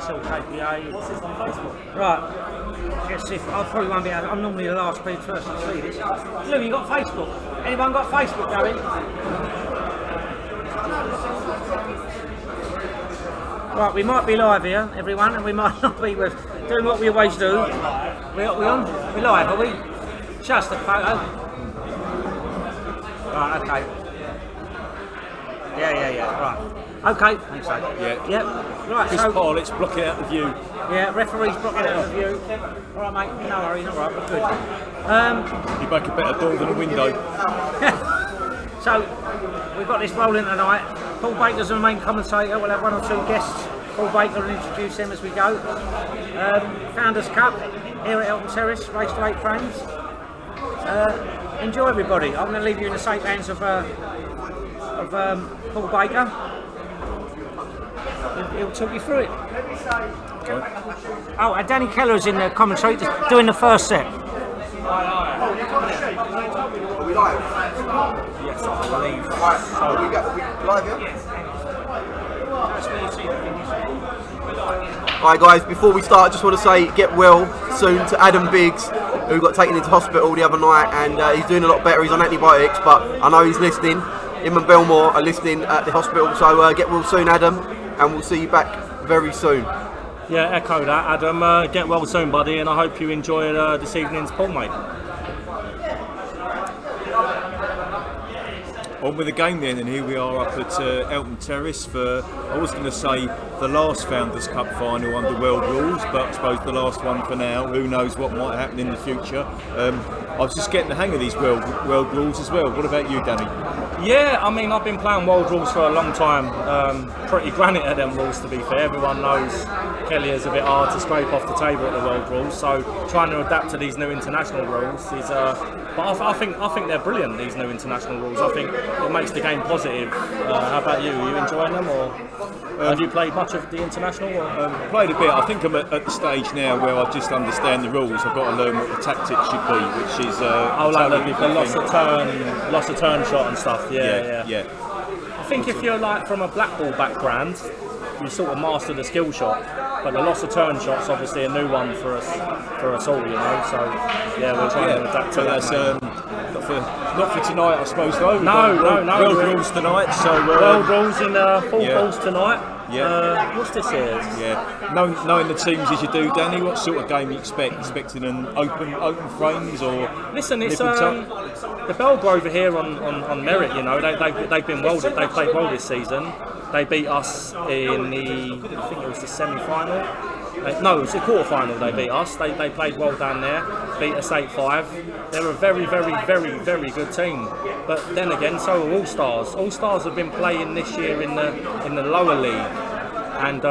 SLKPA. What's this on Facebook? Right. Let's see if I probably won't be able. I'm normally the last person to see this. Lou, you got Facebook? Anyone got Facebook, Gary? Right, we might be live here, everyone, and we might not be doing what we always do. We on? We live, are we? Just a photo. Right, okay. Yeah. Right. Okay. Thanks, Yeah. Yep. Right. Chris Parlett's blocking out the view. Yeah. Referee's blocking out the view. All right, mate. No worries. All right. We're good. You make a better door than a window. So we've got this rolling tonight. Paul Baker's the main commentator. We'll have one or two guests. Paul Baker will introduce them as we go. Founders Cup here at Elton Terrace. Race to 8 frames. Enjoy, everybody. I'm going to leave you in the safe hands of Paul Baker. He'll talk you through it. Oh, and Danny Keller's in the commentary doing the first set. Are we live? Yes, I believe. Right, so we live here? Alright guys, before we start I just want to say get well soon to Adam Biggs, who got taken into hospital the other night, and he's doing a lot better. He's on antibiotics, but I know he's listening. Him and Belmore are listening at the hospital, so get well soon, Adam, and we'll see you back very soon. Yeah, echo that, Adam. Get well soon, buddy, and I hope you enjoy this evening's pool, mate. On with the game then, and here we are up at Elton Terrace for, I was going to say, the last Founders Cup final under world rules, but I suppose the last one for now. Who knows what might happen in the future. I was just getting the hang of these world rules as well. What about you, Danny? Yeah, I mean, I've been playing world rules for a long time. Pretty granite at them rules, to be fair. Everyone knows Kelly is a bit hard to scrape off the table at the world rules, so trying to adapt to these new international rules is. But I think they're brilliant, these new international rules. I think it makes the game positive. How about you? Are you enjoying them, or have you played much of the international? Played a bit. I think I'm at the stage now where I just understand the rules. I've got to learn what the tactics should be, which is like the loss of turn shot and stuff. Yeah. I think if you're like from a black ball background, you sort of master the skill shot, but the loss of turn shot's obviously a new one for us all, you know. So yeah, we're trying to adapt to that. That's not for tonight, I suppose. Though. No. World rules tonight. So world rules in full balls tonight. Yeah. What's this here? Yeah. Knowing the teams as you do, Danny, what sort of game you expecting an open frames or? Listen, it's the Bellegrove are here on merit. You know, they've been well. They played well this season. They beat us in I think it was the semi-final. No, it was the quarter-final. They beat us. They played well down there. Beat us 8-5. They're a very, very, very, very good team. But then again, so are Allstars. Allstars have been playing this year in the lower league, and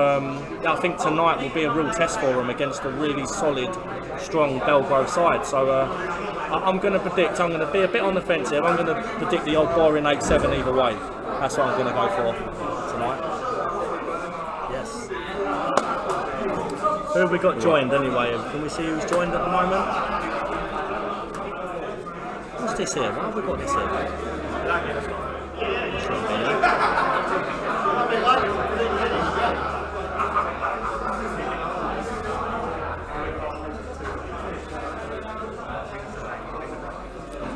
I think tonight will be a real test for them against a really solid, strong Bellegrove side. So I'm going to predict. I'm going to be a bit on the fence here. I'm going to predict the old boring 8-7 either way. That's what I'm going to go for tonight. Yes. Who have we got joined anyway? Can we see who's joined at the moment? What's this here? Why have we got this here?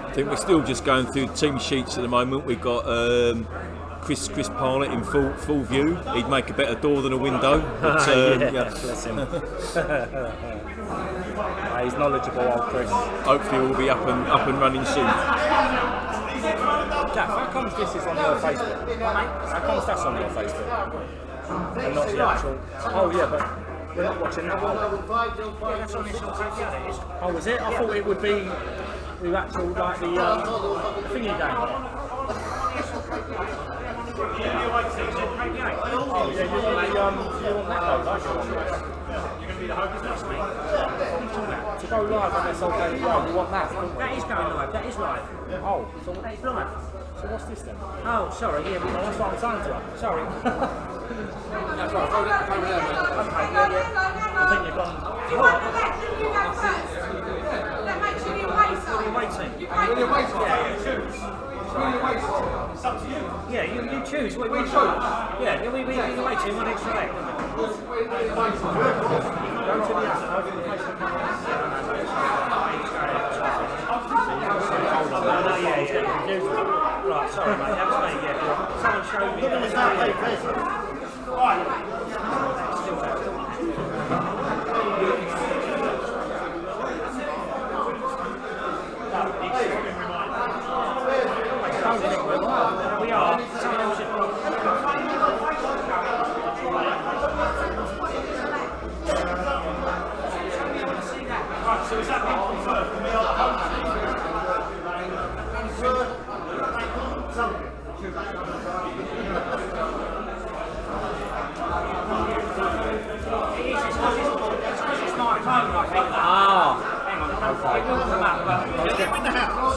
I think we're still just going through team sheets at the moment. We've got Chris Parlett in full view. He'd make a better door than a window. But, bless him. He's knowledgeable, old Chris. Hopefully we'll be up and running soon. Jack, how comes this is on your Facebook? How comes that's on your Facebook? And not the actual. Oh yeah, but we're not watching that one. Yeah, that's on SLKPA. Oh, is it? I thought it would be the actual like the thingy game. Oh yeah, you want that though, don't you? You're going to be the hostess, mate. To go live on SLKPA, you want that? That is going live. That is live. Oh, so that is live. So what's this then? Oh, sorry. Yeah, That's what I'm saying to her. sorry. That's right, throw that over there, mate. Okay, yeah. I think you've gone. You want the left, you go first. That makes you your waist. Waiting. You're waiting. Yeah, choose. You're waiting. Yeah, Yeah, you choose. We choose. Yeah, we wait till one extra leg. Go to the Right, sorry mate, that was me, yeah. Someone showed me. We are. So is that being confirmed from the other host?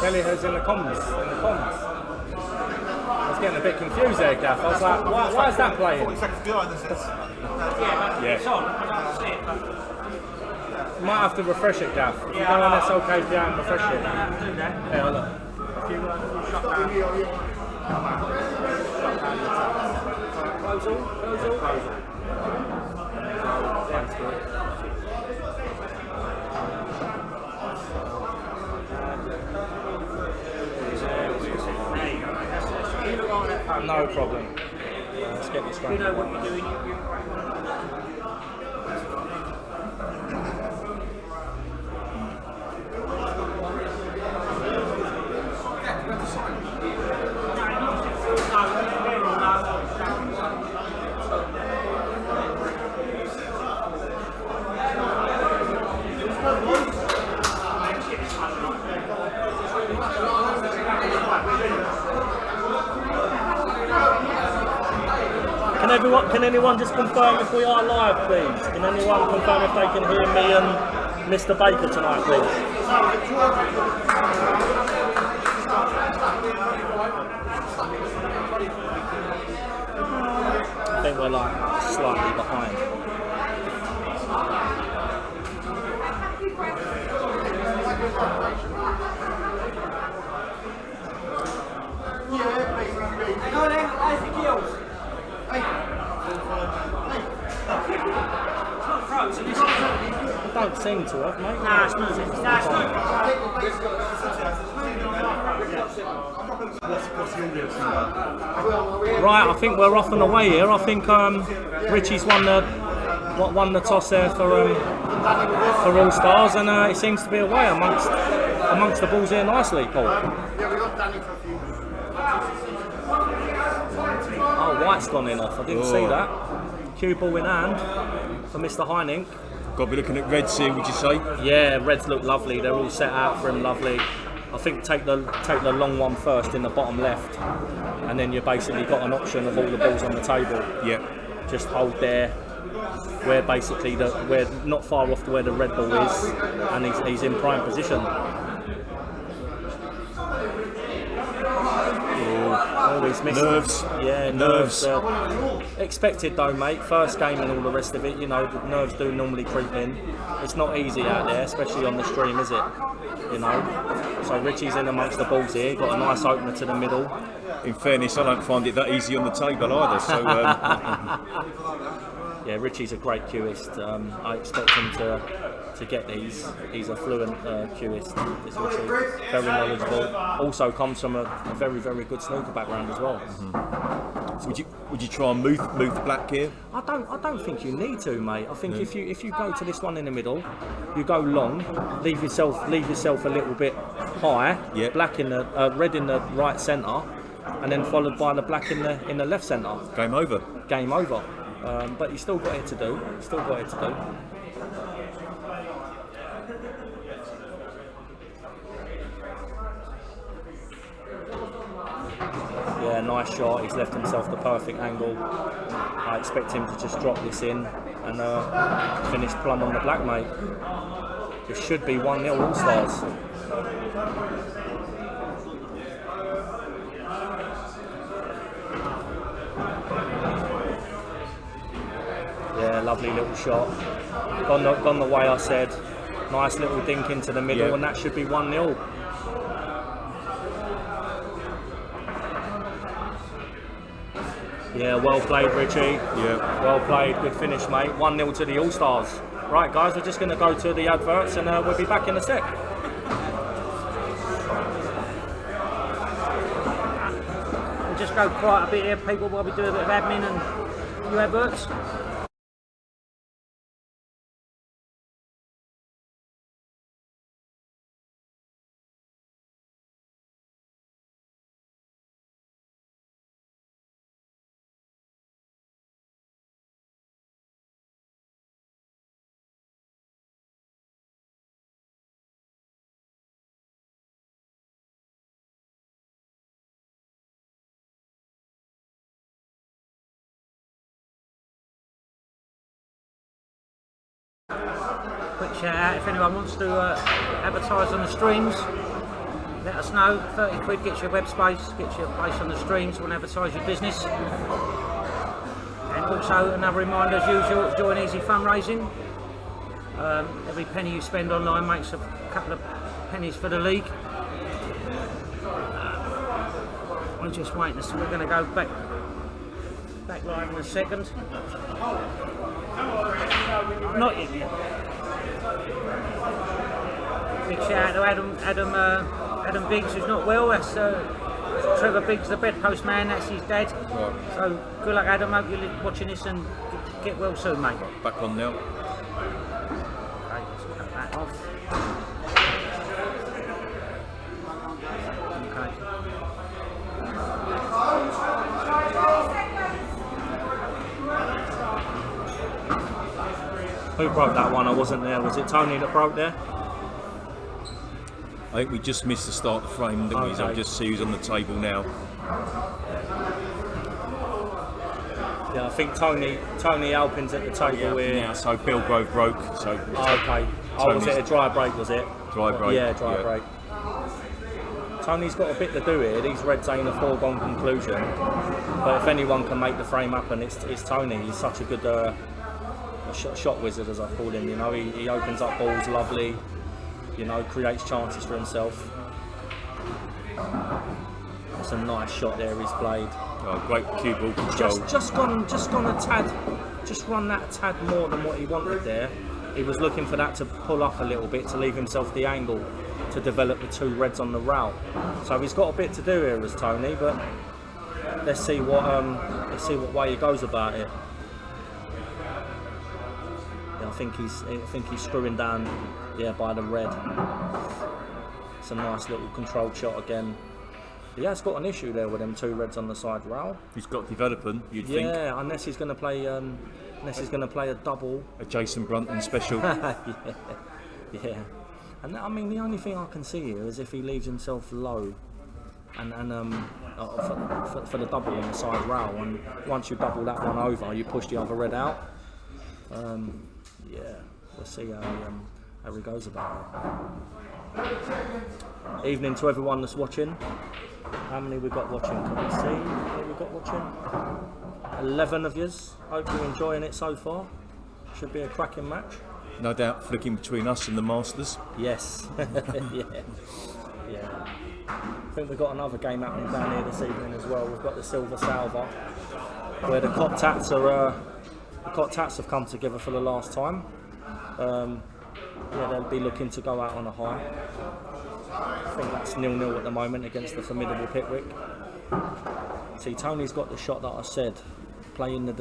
Kelly's in the comms. I was getting a bit confused there, Gaff. I was like, why is that playing? 40 seconds behind this. It's on. I can't see it, but You might have to refresh it, Gaff. If you go on SLKPA and refresh it. I have to do that. Yeah, look. If you shut down. Close all. That's good. No problem. Let's get this You going. know what you're doing. Can anyone just confirm if we are live, please? Can anyone confirm if they can hear me and Mr. Baker tonight, please? I think we're like slightly behind. I don't seem to have, mate. Nah, it's not. Right, I think we're off and away here. I think Richie's won the toss there for Allstars, and it seems to be away amongst the balls here nicely, Paul. Yeah, we got Danny for a few minutes. Oh, White's gone in off. I didn't see that. Cue ball in hand for Mr. Heining. Got to be looking at Reds here, would you say? Yeah, Reds look lovely. They're all set out for him, lovely. I think take the long one first in the bottom left, and then you basically got an option of all the balls on the table. Yeah. Just hold there. We're basically we're not far off to where the red ball is, and he's in prime position. Oh, he's missed. Nerves. Yeah, nerves. Expected though, mate. First game and all the rest of it. You know, the nerves do normally creep in. It's not easy out there, especially on the stream, is it? You know. So Richie's in amongst the balls here. Got a nice opener to the middle. In fairness, I don't find it that easy on the table either. So. Yeah, Richie's a great cueist. I expect him to get these. He's a fluent cueist. This Richie, very knowledgeable. Also comes from a very, very good snooker background as well. So would you try and move the black here? I don't think you need to, mate. I think if you go to this one in the middle, you go long, leave yourself a little bit high. Yeah. Black in the red in the right centre, and then followed by the black in the left centre. Game over. Game over. But you still got it to do. Yeah, nice shot. He's left himself the perfect angle. I expect him to just drop this in and finish plumb on the black, mate. It should be 1-0 All-Stars. Yeah, lovely little shot. Gone the way I said. Nice little dink into the middle, and that should be 1-0. Yeah, well played, Richie. Yeah. Well played, good finish, mate. 1-0 to the Allstars. Right, guys, we're just going to go to the adverts and we'll be back in a sec. We'll just go quite a bit here, people, while we do a bit of admin and a few adverts. Quick shout out, if anyone wants to advertise on the streams, let us know. 30 quid gets you a web space, gets you a place on the streams, want to advertise your business. And also another reminder as usual, join Easy Fundraising. Every penny you spend online makes a couple of pennies for the league. We're just waiting, so we're going to go back live in a second. Not yet. Big shout out to Adam Biggs, who's not well. That's Trevor Biggs, the bedpost man. That's his dad. Right. So good luck, Adam. Hope you're watching this and get well soon, mate. Back on now. Okay, let's cut that off. Okay. Who broke that one? I wasn't there. Was it Tony that broke there? I think we just missed the start of the frame, didn't we? So Okay. I'll just see who's on the table now. Yeah, I think Tony Alpin's at the table here. Now, so Bellegrove broke. So Okay. Oh, was it a dry break, was it? Dry break, Yeah, dry yeah. break. Tony's got a bit to do here. These reds ain't a foregone conclusion. But if anyone can make the frame happen, it's Tony. He's such a good shot wizard, as I call him. You know, he opens up balls lovely. You know, creates chances for himself. It's a nice shot there he's played. oh, great cue ball control. Just gone a tad, just run that a tad more than what he wanted there. He was looking for that to pull up a little bit to leave himself the angle to develop the two reds on the rail. So he's got a bit to do here as Tony, but let's see what way he goes about it. Yeah, I think he's screwing down, yeah, by the red. It's a nice little controlled shot again. He has got an issue there with them two reds on the side rail. He's got developing, you'd think. Yeah, unless he's going to play a double. A Jason Brunton special. Yeah. And I mean, the only thing I can see here is if he leaves himself low, and for the double on the side rail, and once you double that one over, you push the other red out. Yeah, we'll see how he goes about it. Evening to everyone that's watching. How many we got watching? Can we see? How many we got watching? 11 of yous. Hope you're enjoying it so far. Should be a cracking match. No doubt flicking between us and the Masters. Yes. Yeah. I think we've got another game happening down here this evening as well. We've got the Silver Salver, where the Cop Tats have come together for the last time. Yeah, they'll be looking to go out on a high. I think that's 0-0 at the moment against the formidable Pickwick. See, Tony's got the shot that I said, playing the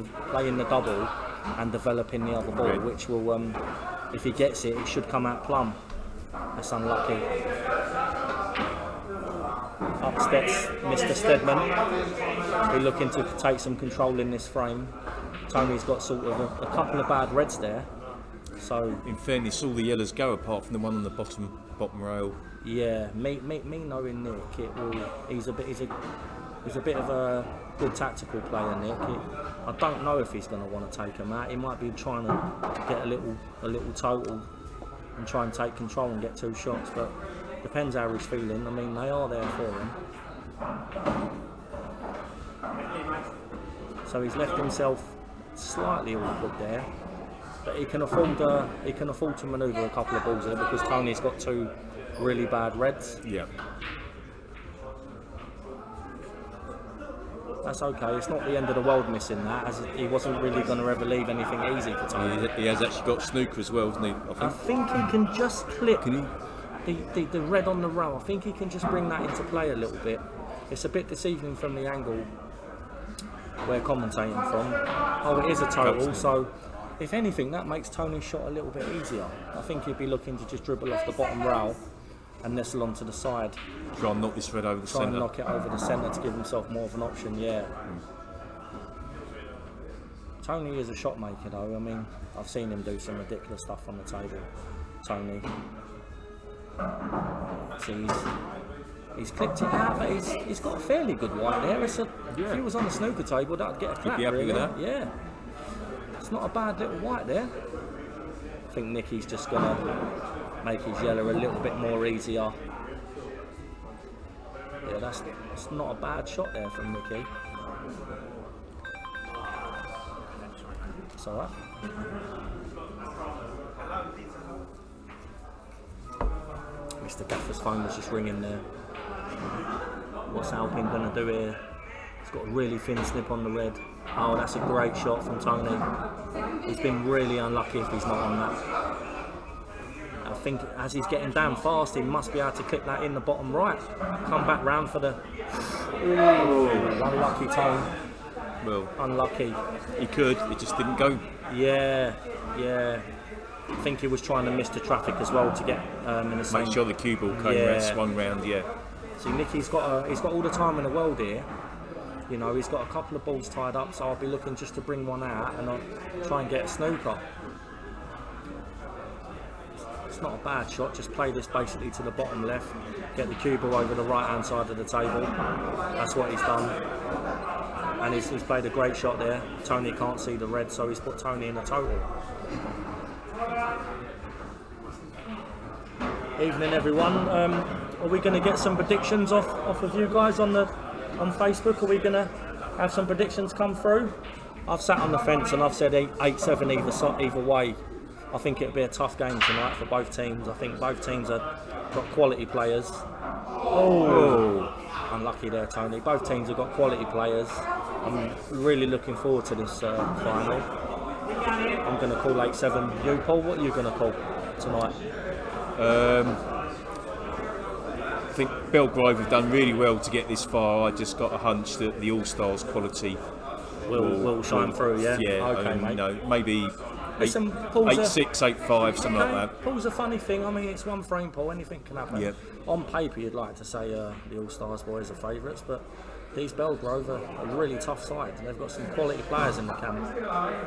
double and developing the other ball, which will, if he gets it, it should come out plumb. That's unlucky. Up steps Mr. Stedman. We're looking to take some control in this frame. Tony's got sort of a couple of bad reds there. So In fairness, all the yellows go apart from the one on the bottom rail. yeah, me knowing Nick, he's a bit of a good tactical player, Nick. I don't know if he's going to want to take him out. He might be trying to get a little total and try and take control and get two shots, but depends how he's feeling. I mean, they are there for him. So he's left himself slightly awkward there, but he can afford to manoeuvre a couple of balls there because Tony's got two really bad reds. Yeah. That's okay. It's not the end of the world missing that, as he wasn't really going to ever leave anything easy for Tony. He has actually got snooker as well, hasn't he? I think he can just clip Can he? the red on the row. I think he can just bring that into play a little bit. It's a bit deceiving from the angle we're commentating from. Oh, it is a total, so if anything, that makes Tony's shot a little bit easier. I think he'd be looking to just dribble off the bottom rail and nestle onto the side. Try and knock this red over the centre. Try and knock it over the centre to give himself more of an option, yeah. Tony is a shot maker though. I mean, I've seen him do some ridiculous stuff on the table. Tony. See, he's clipped it out, but he's got a fairly good white there. If he was on the snooker table, that'd get a clap. He'd be happy really. with that. Yeah. It's not a bad little white there. I think Nicky's just going to make his yellow a little bit more easier. Yeah, that's not a bad shot there from Nicky. It's alright. Mr. Gaffer's phone was just ringing there. What's Alpine going to do here? He's got a really thin snip on the red. Oh, that's a great shot from Tony. He's been really unlucky if he's not on that. I think as he's getting down fast, he must be able to clip that in the bottom right. Come back round for the... Ooh, unlucky Tony. Well, unlucky. He could, it just didn't go. Yeah. I think he was trying to miss the traffic as well to get in the same... Make sure the cue ball came round, swung round, See, Nicky's got all the time in the world here. You know, he's got a couple of balls tied up, so I'll be looking just to bring one out and I'll try and get a snooker. It's not a bad shot, just play this basically to the bottom left, get the cue ball over the right hand side of the table. That's what he's done. And he's played a great shot there. Tony can't see the red, so he's put Tony in a total. Evening everyone. Are we going to get some predictions off of you guys on Facebook? Are we going to have some predictions come through? I've sat on the fence and I've said 8-7 either way. I think it'll be a tough game tonight for both teams. I think both teams have got quality players. Oh, unlucky there, Tony. Both teams have got quality players. I'm really looking forward to this final. I'm going to call 8-7. You, Paul, what are you going to call tonight? I think Bellegrove have done really well to get this far. I just got a hunch that the Allstars quality will shine through, yeah? Yeah, okay, mate. You know, maybe listen, 8-6, 8-5, something like that. Paul's a funny thing. I mean, it's one frame, Paul. Anything can happen. Yep. On paper, you'd like to say the Allstars boys are favourites, but these Bellegrove are a really tough side. They've got some quality players in the camp.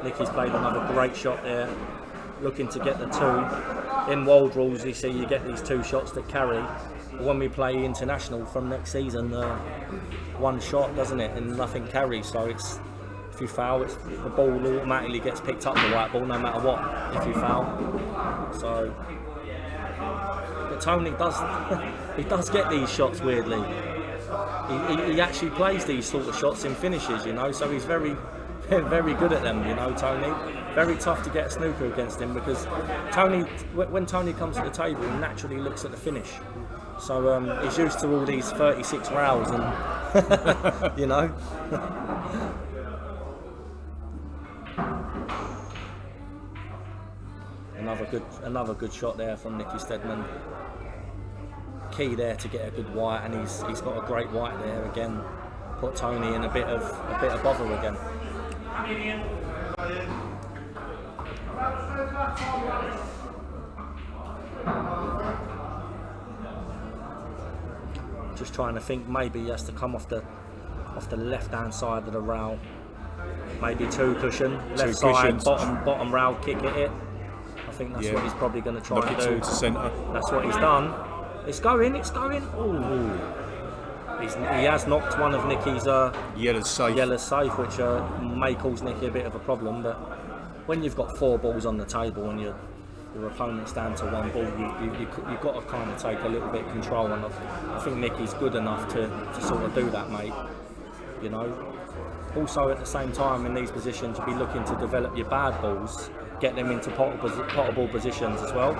Nicky's played another great shot there, looking to get the two. In world rules, you see you get these two shots that carry. But when we play international from next season, one shot, doesn't it, and nothing carries. So it's, if you foul, the ball automatically gets picked up, the white ball, no matter what, if you foul. So, but Tony does get these shots weirdly. He actually plays these sort of shots in finishes, you know, so he's very good at them, you know, Tony. Very tough to get a snooker against him because when Tony comes to the table, he naturally looks at the finish. So he's used to all these 36 rows and, you know. Another good shot there from Nicky Stedman. Key there to get a good white, and he's got a great white there again. Put Tony in a bit of bother again. Just trying to think, maybe he has to come off the left hand side of the rail. Maybe two cushion, left side, bottom rail, kick at it. I think that's what he's probably going to try and do. Towards the centre. That's what he's done. It's going. Ooh. He has knocked one of Nicky's yellow safe, which may cause Nicky a bit of a problem. But when you've got 4 balls on the table and your opponent's down to 1 ball, you've got to kind of take a little bit of control. And I think Nicky's good enough to sort of do that, mate. You know. Also, at the same time, in these positions, you'll be looking to develop your bad balls, get them into potable positions as well.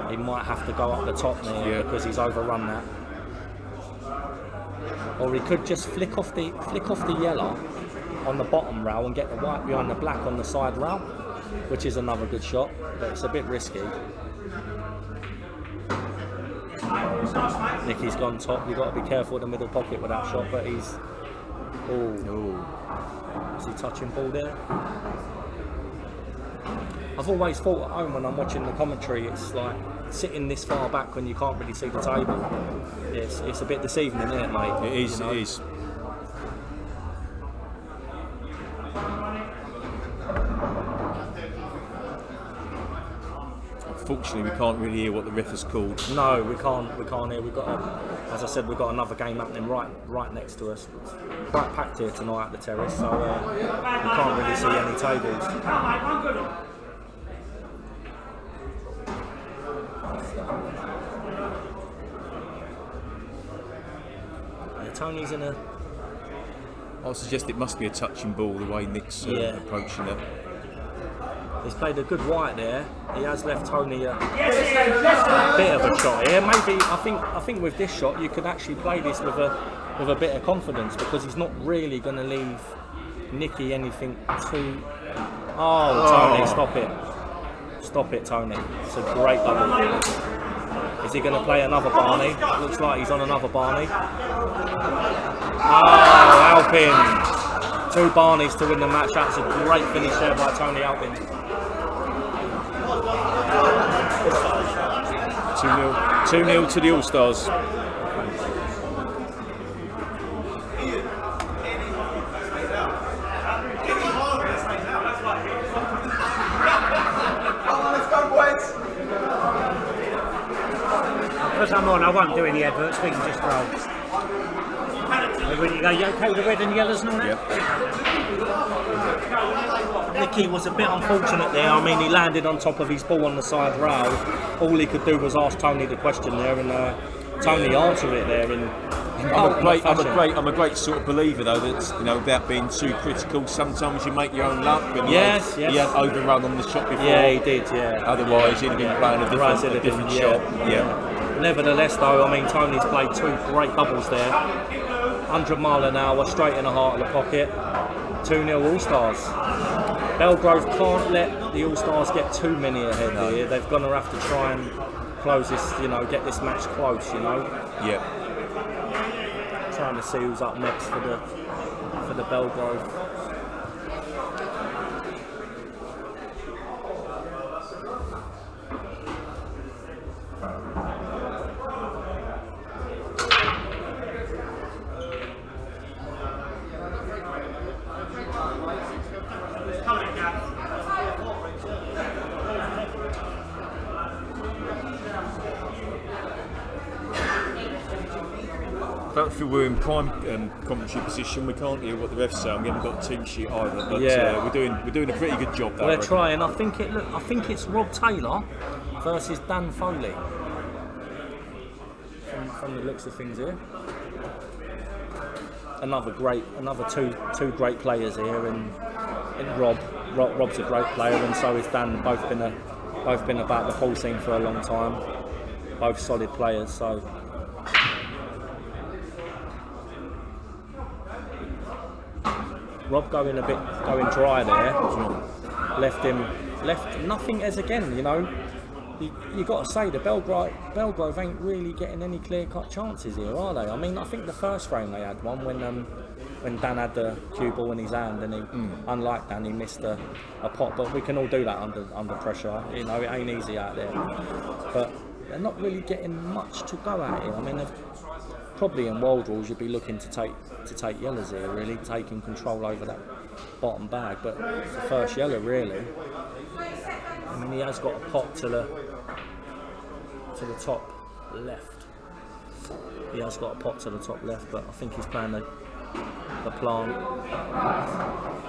He might have to go up the top there because he's overrun that. Or he could just flick off the yellow on the bottom rail and get the white behind the black on the side rail, which is another good shot, but it's a bit risky. Nicky's gone top. You've got to be careful in the middle pocket with that shot, but he's... Is he touching ball there? I've always thought at home when I'm watching the commentary, it's like sitting this far back when you can't really see the table. It's a bit deceiving, isn't it, mate? It is, you know? it is. Unfortunately, we can't really hear what the ref has called. No, we can't hear. We've got, as I said, we've got another game happening right next to us. It's quite packed here tonight at the terrace, so we can't really see any tables. Tony's in a... I suggest it must be a touching ball the way Nick's approaching it. He's played a good white there. He has left Tony a bit of a shot here. Maybe I think with this shot you could actually play this with a bit of confidence because he's not really going to leave Nicky anything too. Oh, Tony, stop it, Tony. It's a great double. Is he going to play another Barney? Looks like he's on another Barney. Oh, Alpin. 2 Barneys to win the match. That's a great finish there by Tony Alpin. 2-0 to the Allstars. Because I'm on, I won't do any adverts, we can just roll. You okay with the red and yellows and all that? Yep. Nicky was a bit unfortunate there. I mean, he landed on top of his ball on the side rail. All he could do was ask Tony the question there, and Tony answered it there. I'm a great sort of believer though that without being too critical, sometimes you make your own luck. And yes. He had overrun on the shot before. Yeah, he did. Yeah. Otherwise, he'd have been playing a different shot. Yeah. Nevertheless, though, I mean, Tony's played 2 great doubles there. 100 mile an hour, straight in the heart of the pocket. 2-0 All-Stars. Bellegrove can't let the All-Stars get too many ahead here. They're going to have to try and close this, get this match close, Yeah. Trying to see who's up next for the Bellegrove. I don't feel we're in prime commentary position. We can't hear what the refs say. We haven't got a team sheet either, but we're doing a pretty good job. They're trying. I think it's Rob Taylor versus Dan Foley. From the looks of things here, another two great players here, and Rob's a great player, and so is Dan. Both been about the pool scene for a long time. Both solid players. So. Rob going dry there, left nothing as again, you got to say the Bellegrove ain't really getting any clear-cut chances here, are they? I mean, I think the first frame they had one when Dan had the cue ball in his hand, and he, unlike Dan, he missed a pot, but we can all do that under pressure, it ain't easy out there. But they're not really getting much to go at here. I mean, probably in world rules you'd be looking to take yellows here, really, taking control over that bottom bag, but it's the first yellow really. I mean, he has got a pot to the top left. He has got a pot to the top left, but I think he's playing the plant.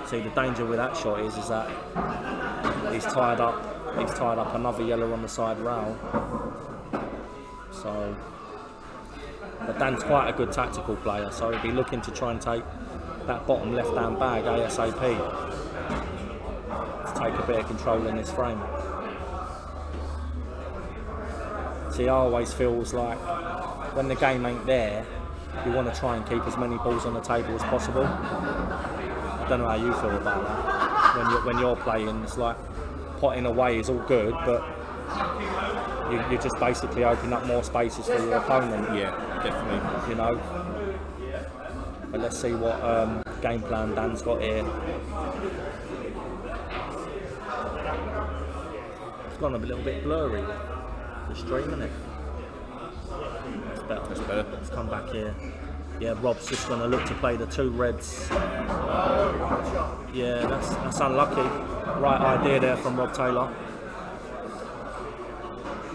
See, the danger with that shot is that he's tied up another yellow on the side rail. So, but Dan's quite a good tactical player, so he'll be looking to try and take that bottom left-hand bag ASAP to take a bit of control in this frame. See, I always feels like when the game ain't there, you want to try and keep as many balls on the table as possible. I don't know how you feel about that. When you're playing, it's like potting away is all good, but you just basically open up more spaces for your opponent. Yeah, definitely. You know. But let's see what game plan Dan's got here. It's gone a little bit blurry. The stream, isn't it? That's better. That's better. Let's come back here. Yeah, Rob's just going to look to play the 2 reds. Yeah, that's unlucky. Right idea there from Rob Taylor.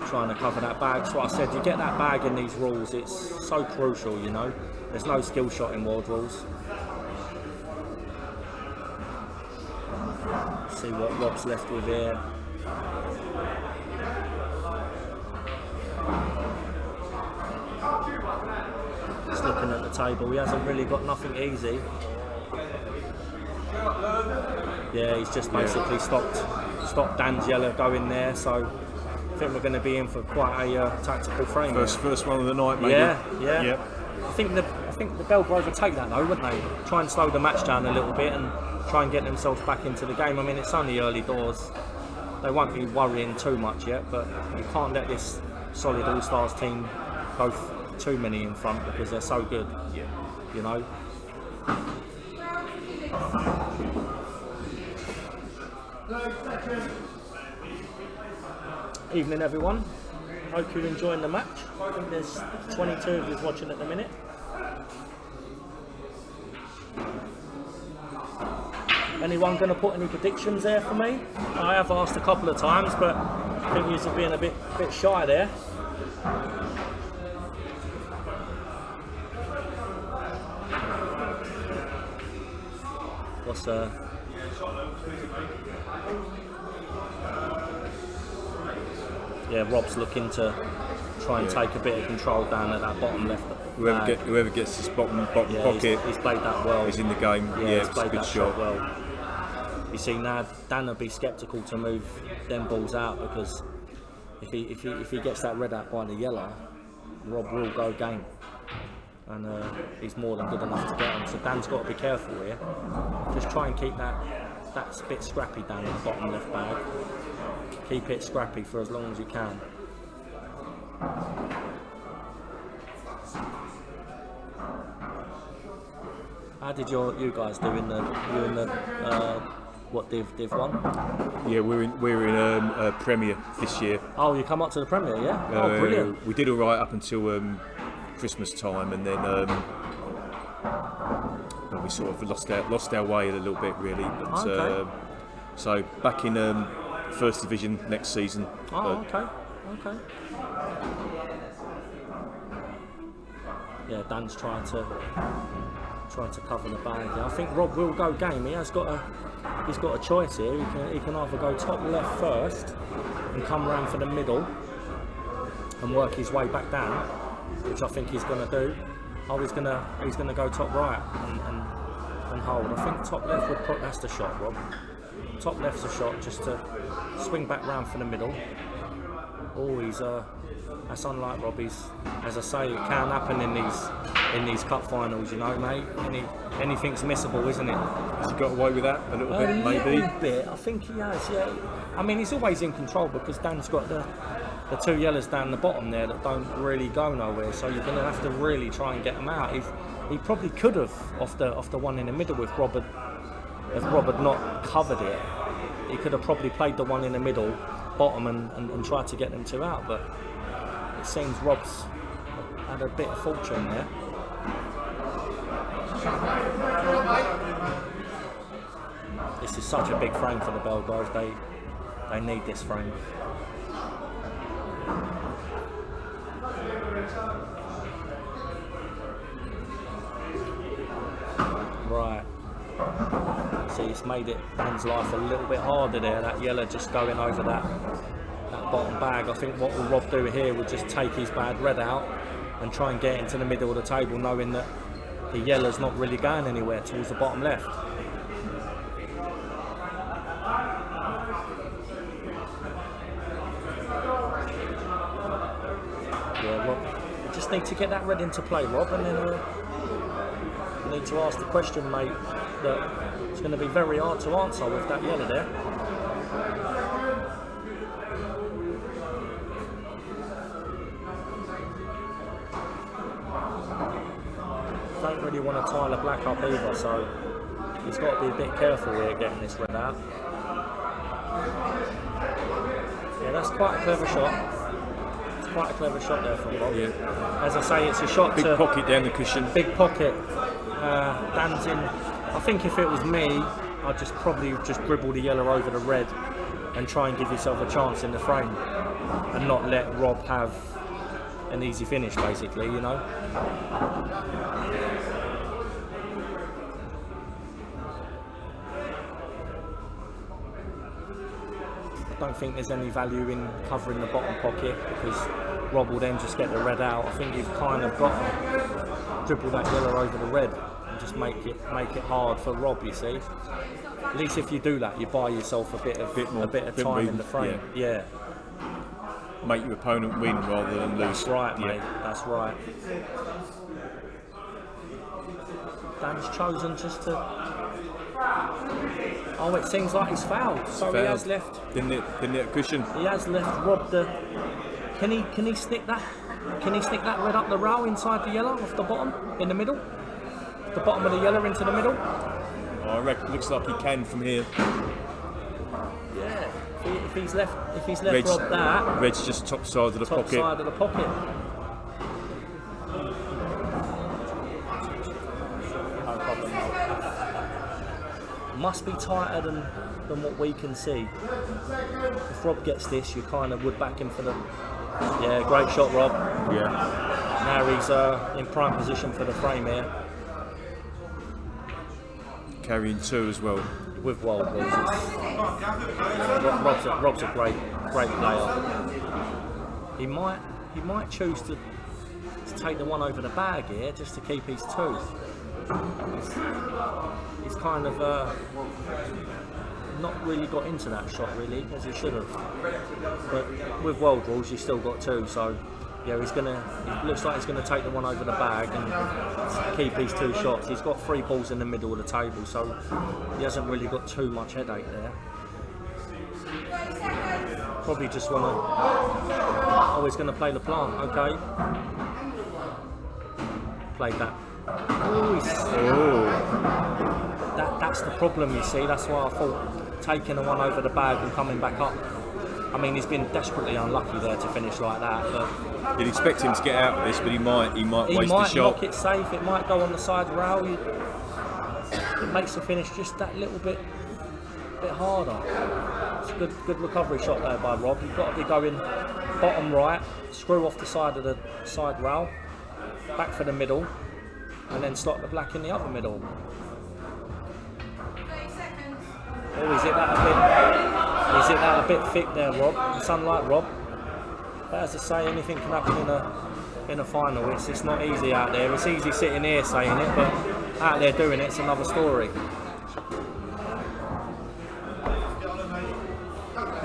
Trying to cover that bag. That's what I said. You get that bag in these rules. It's so crucial, you know. There's no skill shot in world rules. See what Rob's left with here. Just looking at the table, he hasn't really got nothing easy. Yeah, he's just basically stopped Dan's yellow going there, so I think we're going to be in for quite a tactical frame. First one of the night, maybe. Yeah. Yep. I think the Bellegrove will take that though, wouldn't they? Try and slow the match down a little bit and try and get themselves back into the game. I mean, it's only early doors. They won't be worrying too much yet, but you can't let this solid All-Stars team go too many in front because they're so good. Yeah. You know. Evening, everyone. Hope you're enjoying the match. I think there's 22 of you watching at the minute. Anyone going to put any predictions there for me? I have asked a couple of times, but I think you're being a bit shy there. What's yeah, Rob's looking to try and take a bit of control down at that bottom left. Whoever gets this bottom pocket, he's played that well. Is in the game. Yeah, he's it's a played good that shot. Well. You see now, Dan will be sceptical to move them balls out because if he gets that red out by the yellow, Rob will go game, and he's more than good enough to get him. So Dan's got to be careful here. Just try and keep that bit scrappy down at the bottom left bag. Keep it scrappy for as long as you can. How did you guys do in the what Div 1? Yeah, we're in Premier this year. Oh, you come up to the Premier, yeah? Oh, brilliant. We did all right up until Christmas time, and then we sort of lost our way a little bit, really. But, okay. So back in First Division next season. Oh, okay. Yeah, Dan's trying to cover the bag. Yeah, I think Rob will go game. He's got a choice here. He can either go top left first and come round for the middle and work his way back down, which I think he's going to do. Or he's going to go top right and hold. I think top left that's the shot, Rob. Top left's a shot just to swing back round for the middle. Oh, that's unlike Rob. As I say, it can happen in these cup finals, you know, mate. Anything's missable, isn't it? Has he got away with that a little bit, maybe? A little bit, I think he has, yeah. I mean, he's always in control because Dan's got the 2 yellows down the bottom there that don't really go nowhere, so you're going to have to really try and get them out. He probably could have off the one in the middle if Rob had not covered it. He could have probably played the one in the middle, bottom, and tried to get them 2 out, but it seems Rob's had a bit of fortune there. This is such a big frame for the Bellegrove. They need this frame. Right. See, it's made Dan's life a little bit harder there. That yellow just going over that bottom bag. I think what will Rob do here would just take his bad red out and try and get into the middle of the table, knowing that the yellow's not really going anywhere towards the bottom left. just need to get that red into play, Rob, and then you need to ask the question, mate, that it's going to be very hard to answer with that yellow there. Don't really want to tie the black up either, so he's got to be a bit careful here getting this red out. Yeah, that's quite a clever shot. It's quite a clever shot there from Rob. Yeah. As I say, it's a shot Big to pocket down the cushion. big pocket. Dan's in. I think if it was me, I'd just probably just dribble the yellow over the red and try and give yourself a chance in the frame, and not let Rob have an easy finish, basically, you know. I don't think there's any value in covering the bottom pocket because Rob will then just get the red out. I think you've kind of got to dribble that yellow over the red and just make it hard for Rob, you see. At least if you do that, you buy yourself a bit of time in the frame. Yeah. Make your opponent win rather than lose. That's right, mate. That's right. Dan's chosen just to. Oh, it seems like he's fouled. So he has left. Didn't it cushion? He has left Rob the. Can he stick that? Can he stick that red up the row inside the yellow off the bottom in the middle? The bottom of the yellow into the middle. I reckon looks like he can from here. Yeah. If he's left Red's, Rob that. Red's just top side of the Top pocket. side of the pocket. No problem. Must be tighter than what we can see. If Rob gets this, you kind of would back him for the. Yeah, great shot, Rob. Yeah. Now he's in prime position for the frame here. Carrying 2 as well. With wild balls. Rob's a great player. He might choose to take the one over the bag here just to keep his 2. He's kind of not really got into that shot really as he should have. But with world rules, you've still got 2, so yeah, it looks like he's gonna take the one over the bag and keep his 2 shots. He's got 3 balls in the middle of the table, so he hasn't really got too much headache there. Probably just wanna. Oh, he's gonna play the plant. Okay. Played that. That's the problem, you see. That's why I thought taking the one over the bag and coming back up. I mean, he's been desperately unlucky there to finish like that. But you'd expect him to get out of this, but he might waste the shot. He might knock it safe. It might go on the side rail. It makes the finish just that little bit harder. It's a good recovery shot there by Rob. You've got to be going bottom right, screw off the side of the side rail, back for the middle, and then slot the black in the other middle. 30 seconds. Oh, is it that a bit thick there, Rob? It's unlike Rob. But as I say, anything can happen in a final. It's not easy out there. It's easy sitting here saying it, but out there doing it's another story.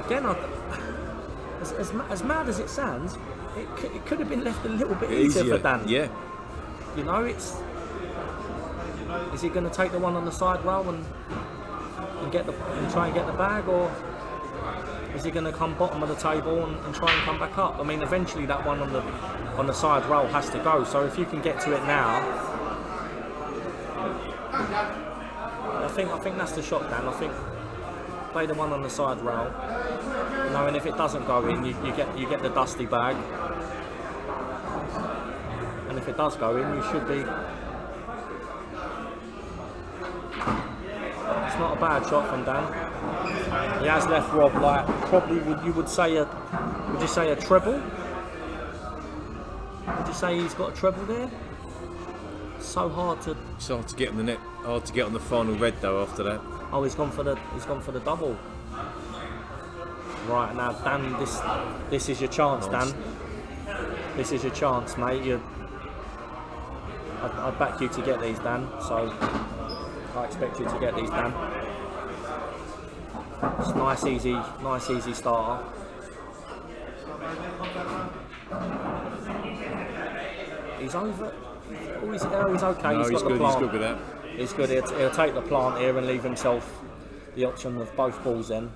Again, as mad as it sounds, it could have been left a little bit easier for Dan. Yeah. You know, is he going to take the one on the side rail and try and get the bag, or is he going to come bottom of the table and try and come back up? I mean, eventually that one on the side rail has to go. So if you can get to it now, I think that's the shot, Dan. I think play the one on the side rail. Knowing if it doesn't go in, you get the dusty bag, and if it does go in, you should be. It's not a bad shot from Dan. He has left Rob like probably would you say a treble? Would you say he's got a treble there? So hard to. It's hard to get on the net. Hard to get on the final red though. After that. Oh, he's gone for the double. Right now, Dan, this is your chance, Dan. This is your chance, mate. I'd back you to get these, Dan. So I expect you to get these, Dan. It's nice, easy starter. He's over. Oh, he's okay. No, He's got the good. plant. He's good with that. He's good. He'll take the plant here and leave himself the option of both balls in,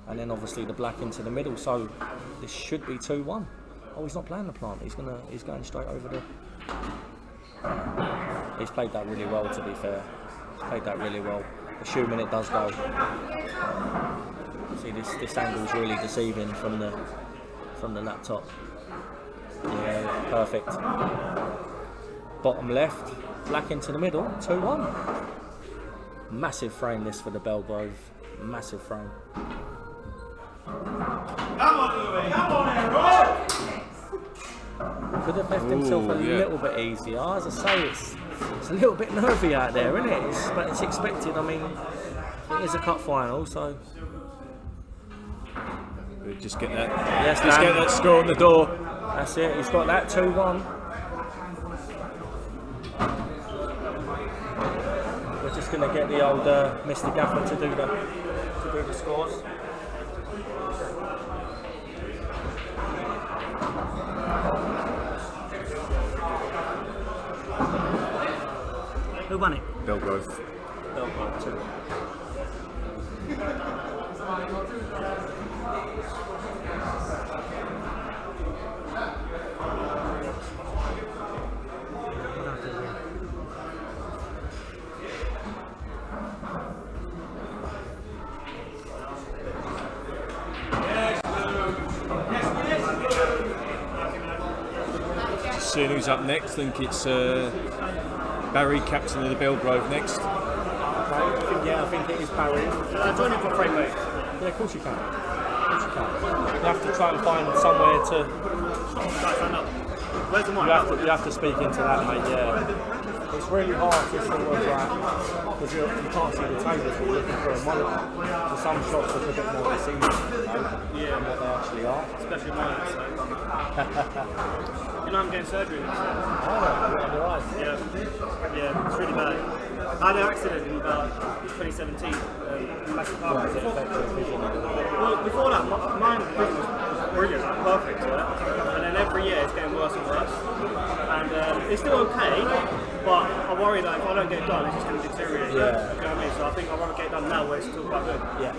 and then obviously the black into the middle. So this should be 2-1. Oh, he's not playing the plant. He's going straight over the. He's played that really well, to be fair. He's played that really well, assuming it does go. See, this angle's really deceiving from the laptop. Yeah, perfect. Bottom left, black into the middle, 2-1. Massive frame this for the Bellegrove. Massive frame. Could have left himself a little bit easier. As I say, it's a little bit nervy out there, isn't it? But it's expected. I mean, it is a cup final, so. Just get that. Yes, just get that score on the door. That's it. He's got that 2-1. We're just going to get the old Mr. Gaffer to do the scores. Who won it? Bellegrove. Bellegrove 2. Seeing who's up next, I think it's Barry, captain of the Bellegrove, next. Yeah, I think it is Barry. Join him for frame, mate. Yeah, of course you can. You have to try and find somewhere to. Where's the mic? You have to speak into that, mate. Yeah, it's really hard to sort of because you can't see the tables when you're looking for a monitor. So some shots look a bit more deceiving, than what they actually are. Especially mine. You know I'm getting surgery next year. Oh, on your eyes. Yeah, it's really bad. I had an accident in about 2017. Massive car accident. Well, before that, mine was brilliant, perfect, yeah? And then every year it's getting worse and worse. And it's still okay, but I worry that if I don't get it done, it's just going to deteriorate. Yeah. You know what I mean? So I think I'd rather get it done now where it's still quite good. Yeah.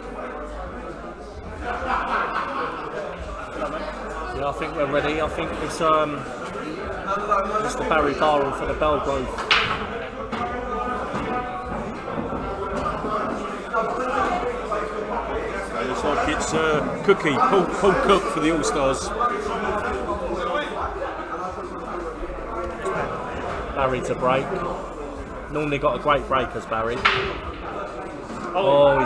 Yeah, I think we're ready. I think it's Mr. Barry Barrel for the Bellegrove. Looks like it's Cookie, Paul Cook for the Allstars. Barry to break. Normally got a great break as Barry. Oh,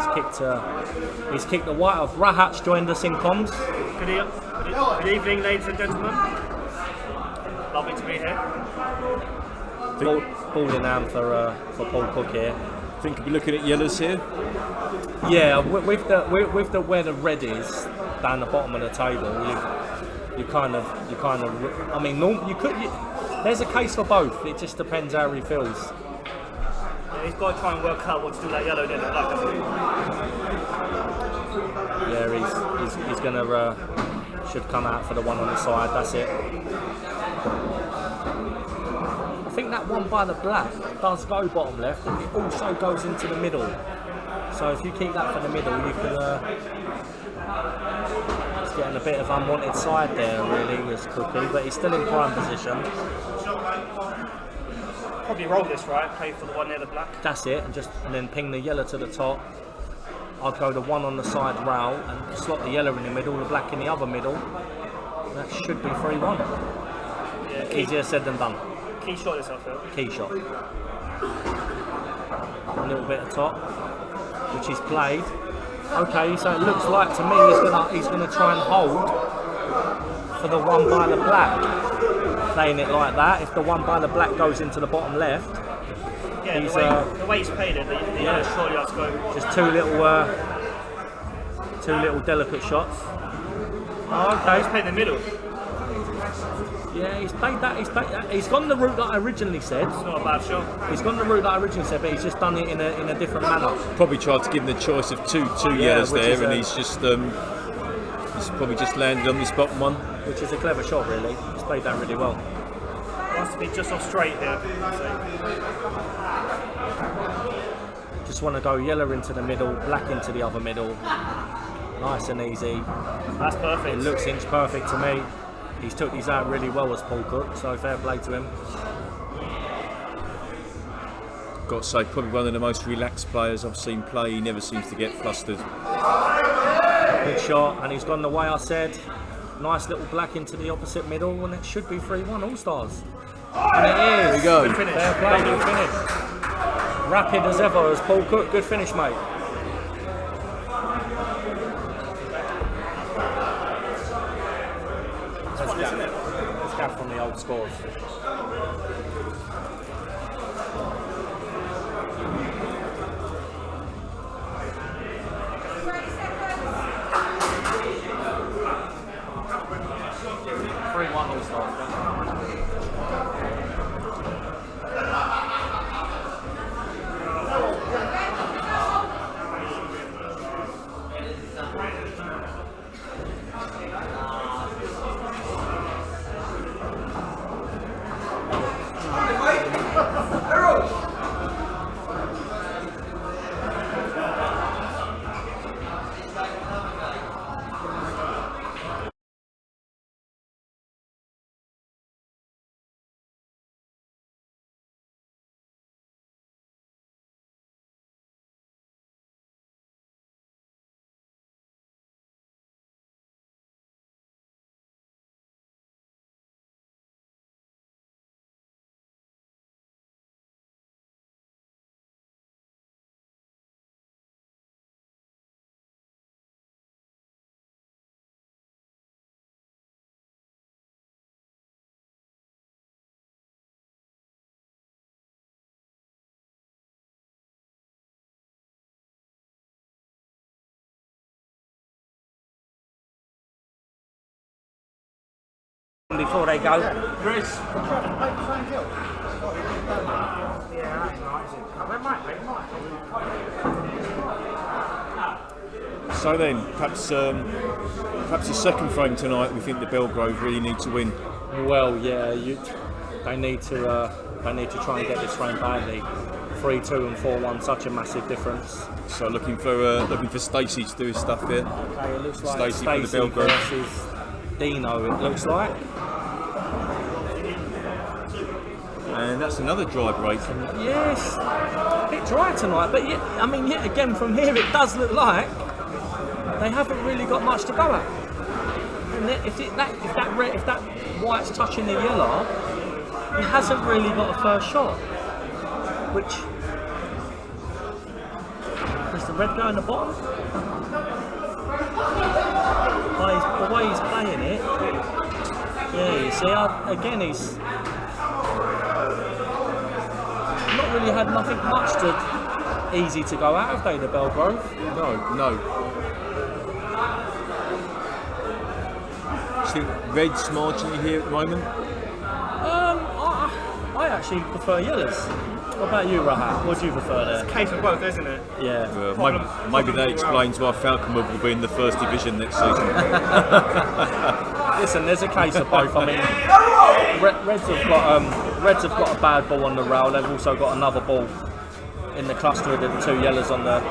he's kicked the white off. Rahat's joined us in comms. Good evening, ladies and gentlemen. Lovely to be here. Ball in hand for Paul Cook here. I think we'll be looking at yellows here. Yeah, with the where the red is down the bottom of the table, you kind of. I mean, there's a case for both. It just depends how he feels. Yeah, he's got to try and work out what to do with that yellow then. Yeah, he's gonna should come out for the one on the side. That's it. I think that one by the black does go bottom left, and it also goes into the middle. So if you keep that for the middle, you can. It's getting a bit of unwanted side there, really, with Cookie, but he's still in prime position. Probably roll this, right? Play for the one near the black. That's it, and then ping the yellow to the top. I'd go the one on the side rail and slot the yellow in the middle, the black in the other middle. That should be 3-1. Yeah, Easier said than done. key shot this, I feel. Key shot. A little bit of top, which he's played. Okay, so it looks like to me he's gonna try and hold for the one by the black. Playing it like that. If the one by the black goes into the bottom left, Yeah, he's, the way he's played it, the yellow surely has to go. just two little delicate shots. Oh, okay. He's played in the middle. Yeah, he's played that. He's gone the route that I originally said. It's not a bad shot. He's gone the route that I originally said, but he's just done it in a different manner. Probably tried to give him the choice of two yellows which there, is and he's probably just landed on this bottom one. Which is a clever shot, really. He's played that really well. chance to be just off straight here. Just want to go yellow into the middle, black into the other middle. Nice and easy. That's perfect. It looks inch perfect to me. He's took these out really well as Paul Cook, so fair play to him. Got to say, probably one of the most relaxed players I've seen play. He never seems to get flustered. Good shot, and he's gone the way I said. Nice little black into the opposite middle, and it should be 3-1 All-Stars. And it is. There we go. Good finish. Fair play, good finish. Rapid as ever as Paul Cook. Good finish, mate. Let's go from the old scores. Before they go, Chris. So then, perhaps the second frame tonight, we think the Bellegrove really need to win. Well, yeah, they need to try and get this frame badly. 3-2 and 4-1, such a massive difference. So looking for Stacey to do his stuff here. Okay, it looks like Stacey for the Stacey Bellegrove. versus Dino. It looks like. And that's another dry break. Yes, a bit dry tonight, but yet again from here it does look like they haven't really got much to go at. And if that white's touching the yellow, he hasn't really got a first shot. Which does the red go in the bottom? The way he's playing it, yeah. You see, again he's not really had nothing much easy to go out of they, the Bellegrove. No. Do you think red's marginally here at the moment? I actually prefer yellows. What about you, Rahat? What do you prefer there? It's a case of both, isn't it? Yeah. Maybe that explains why Falconwood will be in the first division next season. Listen, there's a case of both. I mean, Reds have got a bad ball on the rail. They've also got another ball in the cluster of the two yellows on the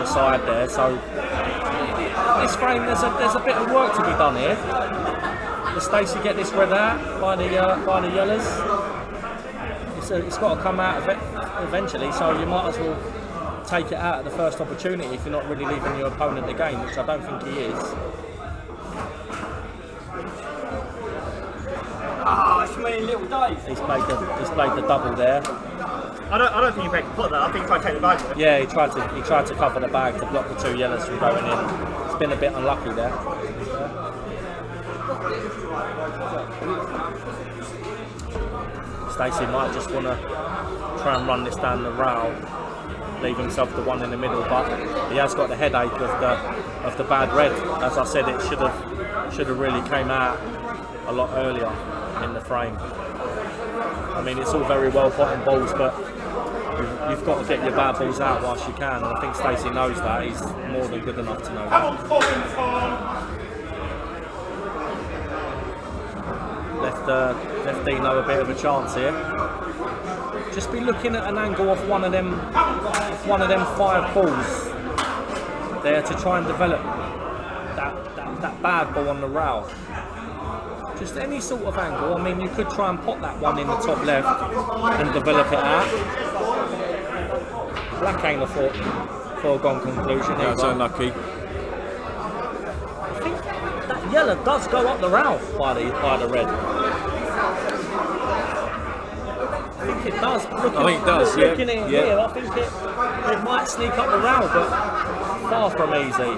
side there. So this frame, there's a bit of work to be done here. Does Stacey get this red out by the yellows? It's got to come out of it eventually. So you might as well take it out at the first opportunity if you're not really leaving your opponent the game, which I don't think he is. It's me, little Dave. He's played the double there. I don't think he break the pot there. I think he tried to take the bag there. Yeah, he tried to cover the bag to block the two yellows from going in. It's been a bit unlucky there. Stacey might just want to try and run this down the rail, leave himself the one in the middle, but he has got the headache of the bad red. As I said, it should have really came out a lot earlier in the frame. I mean, it's all very well potting balls, but you've got to get your bad balls out whilst you can, and I think Stacey knows that. He's more than good enough to know that. Left Dino a bit of a chance here. Just be looking at an angle off one of them 5 balls there to try and develop that bad ball on the rail. Just any sort of angle. I mean, you could try and pop that one in the top left and develop it out. Black ain't a foregone conclusion. That's unlucky. I think that yellow does go up the rail by the red. I think it does. I think it does, yeah. Looking at it here, I think it might sneak up the rail, but far from easy.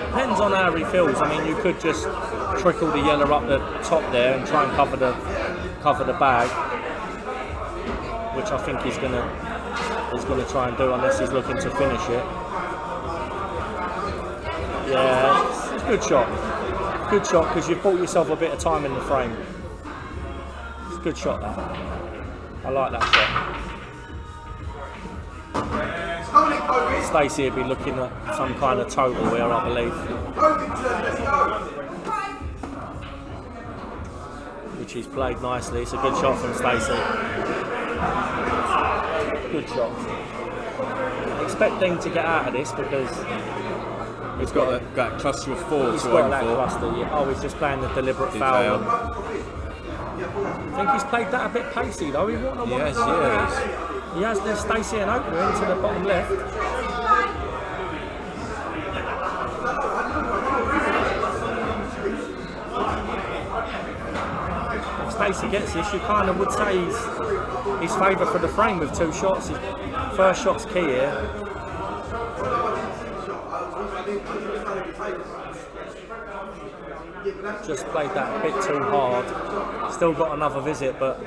Depends on how he feels. I mean, you could just trickle the yellow up the top there and try and cover the bag, which I think he's gonna try and do unless he's looking to finish it. Yeah, it's a good shot. Good shot because you've bought yourself a bit of time in the frame. It's a good shot that. I like that shot. Stacey would be looking at some kind of total here, I believe. Which he's played nicely. It's a good shot from Stacey. Good shot. I expect Dean to get out of this because he's got that cluster of 4 he's to got aim that for. cluster. Yeah. Oh, he's just playing the deliberate foul. I think he's played that a bit pacey though. Yes. He has left Stacey an opener into the bottom left. If Stacey gets this, you kind of would say he's favoured for the frame with 2 shots. His first shot's key here. Just played that a bit too hard. Still got another visit, but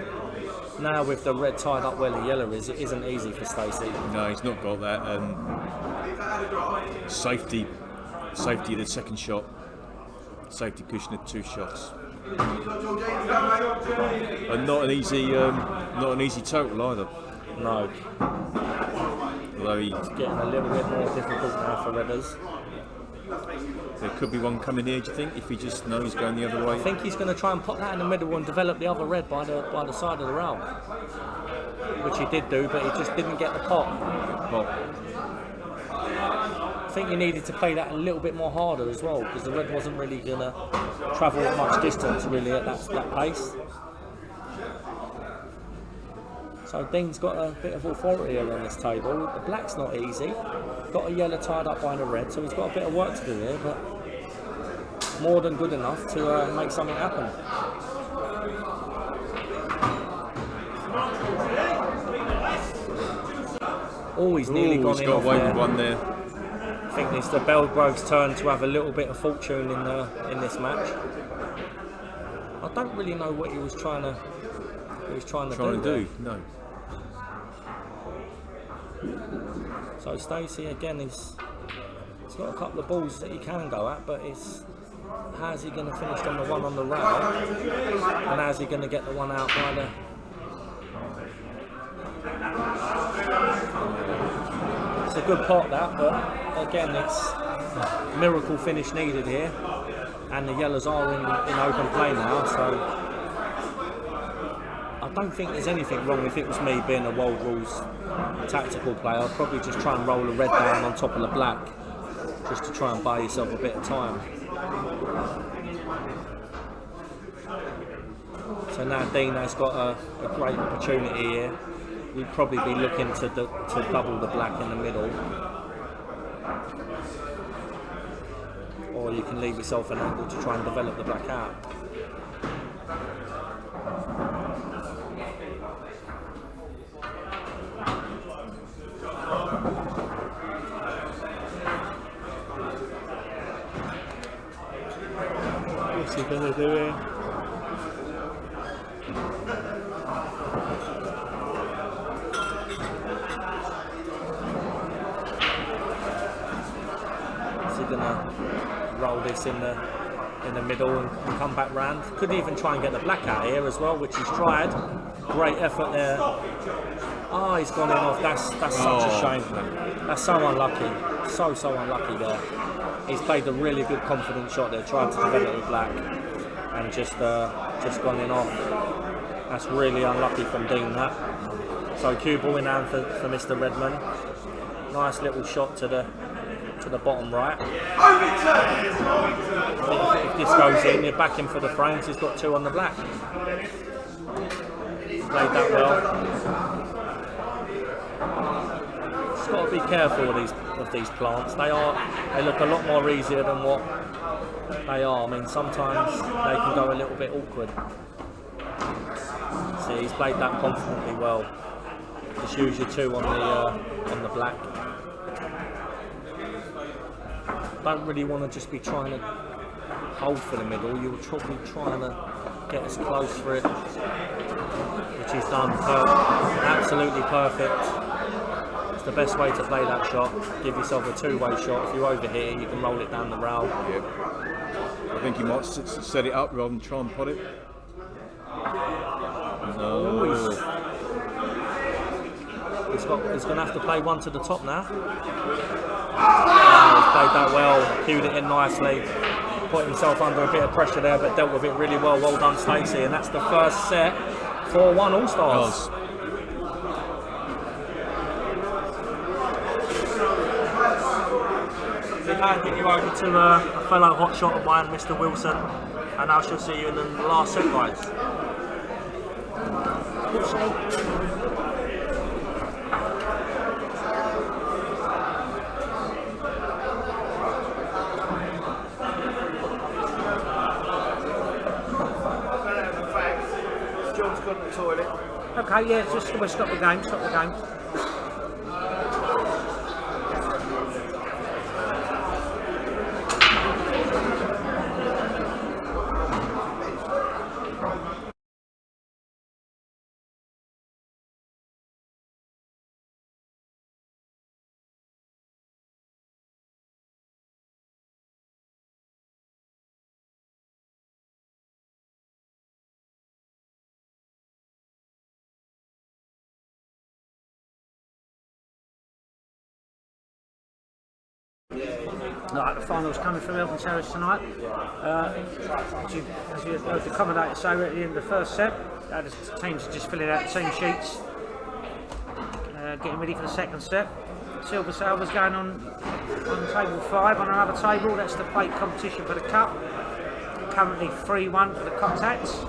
now with the red tied up where the yellow is, it isn't easy for Stacey. No, he's not got that. Safety the second shot. Safety cushion at 2 shots. And not an easy total either. No. Although It's getting a little bit more difficult now for Redders. there could be one coming here, do you think, if he just knows he's going the other way? I think he's going to try and pop that in the middle and develop the other red by the side of the rail. Which he did do, but he just didn't get the pop. I think he needed to play that a little bit more harder as well, because the red wasn't really going to travel much distance really at that pace. So Dean's got a bit of authority here on this table. The black's not easy. Got a yellow tied up by the red, so he's got a bit of work to do here, but more than good enough to make something happen. Oh, he's nearly gone in. He's got off away there. with one there. I think it's the Bellegrove's turn to have a little bit of fortune in this match. I don't really know what he was trying to do. No. So Stacey again he's got a couple of balls that he can go at, but it's how's he going to finish on the one on the rail, and how's he going to get the one out by the. It's a good pot that, but again it's miracle finish needed here, and the yellows are in open play now, so I don't think there's anything wrong if it was me being a World Rules tactical player. I'd probably just try and roll the red down on top of the black, just to try and buy yourself a bit of time. So now Dino's got a great opportunity here. We'd probably be looking to double the black in the middle, or you can leave yourself an angle to try and develop the black out. What's he gonna do here? Gonna roll this in the middle and come back round. Could even try and get the black out here as well, which he's tried. Great effort there. Oh, he's gone in off. That's such a shame. That's so unlucky. So unlucky there. he's played a really good confident shot there, tried to develop with black, and just gone in off. That's really unlucky from Dean, that. So cue ball in hand for Mr. Redmond. Nice little shot to the bottom right. If this goes in, you're back in for the frames. He's got 2 on the black. Played that well. Just got to be careful of these plants. They look a lot more easier than what they are. I mean, sometimes they can go a little bit awkward. See, he's played that confidently well. Just use your 2 on the black. Don't really want to just be trying to hold for the middle. You're probably trying to get as close for it, which he's done. Absolutely perfect. It's the best way to play that shot. Give yourself a 2-way shot. If you overhit it, you can roll it down the rail. Yeah. I think he might set it up rather than try and pot it. No. He's going to have to play 1 to the top now. He's played that well, cued it in nicely, put himself under a bit of pressure there, but dealt with it really well. Well done, Stacey. And that's the first set, 4-1 All-Stars. Handing you over to a fellow hotshot of mine, Mr. Wilson, and I shall see you in the last set, guys. John's gone to the toilet. Okay, yeah, we'll stop the game. Right, the finals coming from Elton Terrace tonight. As you heard the commentator say at the end of the first set, the teams are just filling out team sheets, getting ready for the second set. Silver Salver's going on table 5 on another table. That's the plate competition for the cup. Currently 3-1 for the Contacts.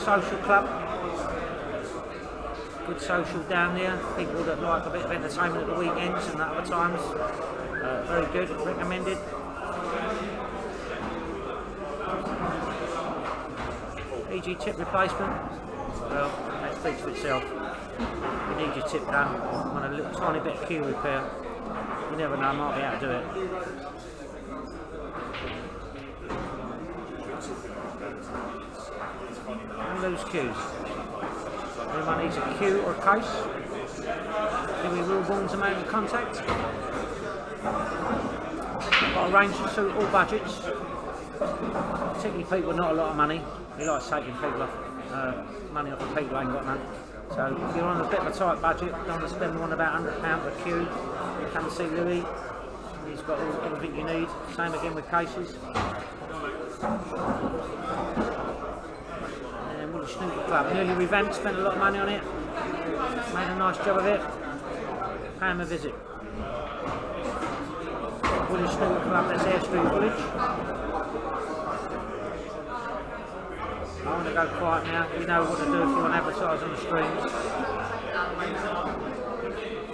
Social Club, good social down there, people that like a bit of entertainment at the weekends and at other times, very good, recommended. EG tip replacement, well that speaks for itself. You need your tip done on a little tiny bit of cue repair, you never know, I might be able to do it. Loose cues. Anyone needs a cue or a case? Give me real balls to make contact. Got a range to suit all budgets. Particularly people with not a lot of money. We like taking people off money off of people who ain't got none. So if you're on a bit of a tight budget, don't want to spend more than about £100 per cue, you come and see Louis. He's got everything you need. Same again with cases. Snooker Club, newly revamped, spent a lot of money on it, made a nice job of it, pay him a visit. Woolwich Snooker Club, that's Air Street Woolwich. I want to go quiet now, you know what to do if you want to advertise on the streams.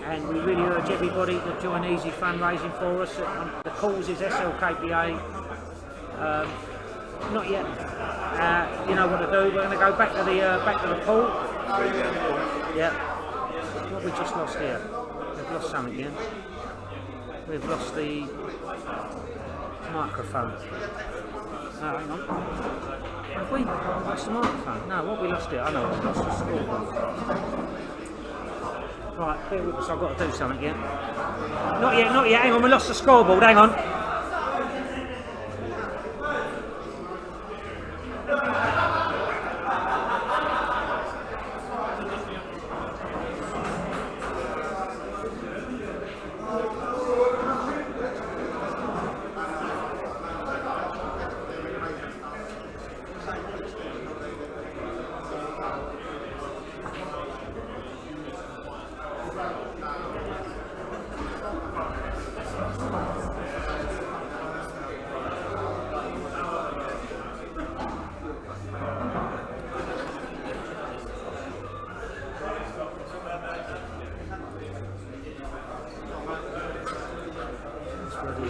And we really urge everybody to join Easy fundraising for us. The cause is SLKPA. Not yet. You know what to do. We're going to go back to the pool. Yeah. What we just lost here? We've lost something again. We've lost the microphone. Hang on. Have we lost the microphone? No. What we lost here? I know what we lost. The scoreboard. Right. Bear with us. I've got to do something again. Not yet. Not yet. Hang on. We lost the scoreboard. Hang on.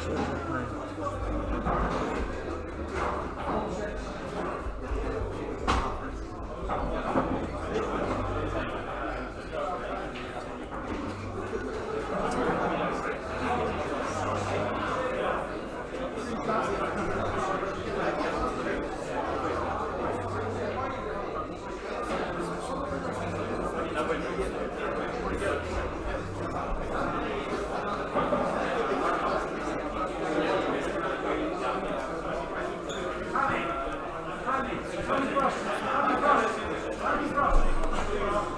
sure what they're playing.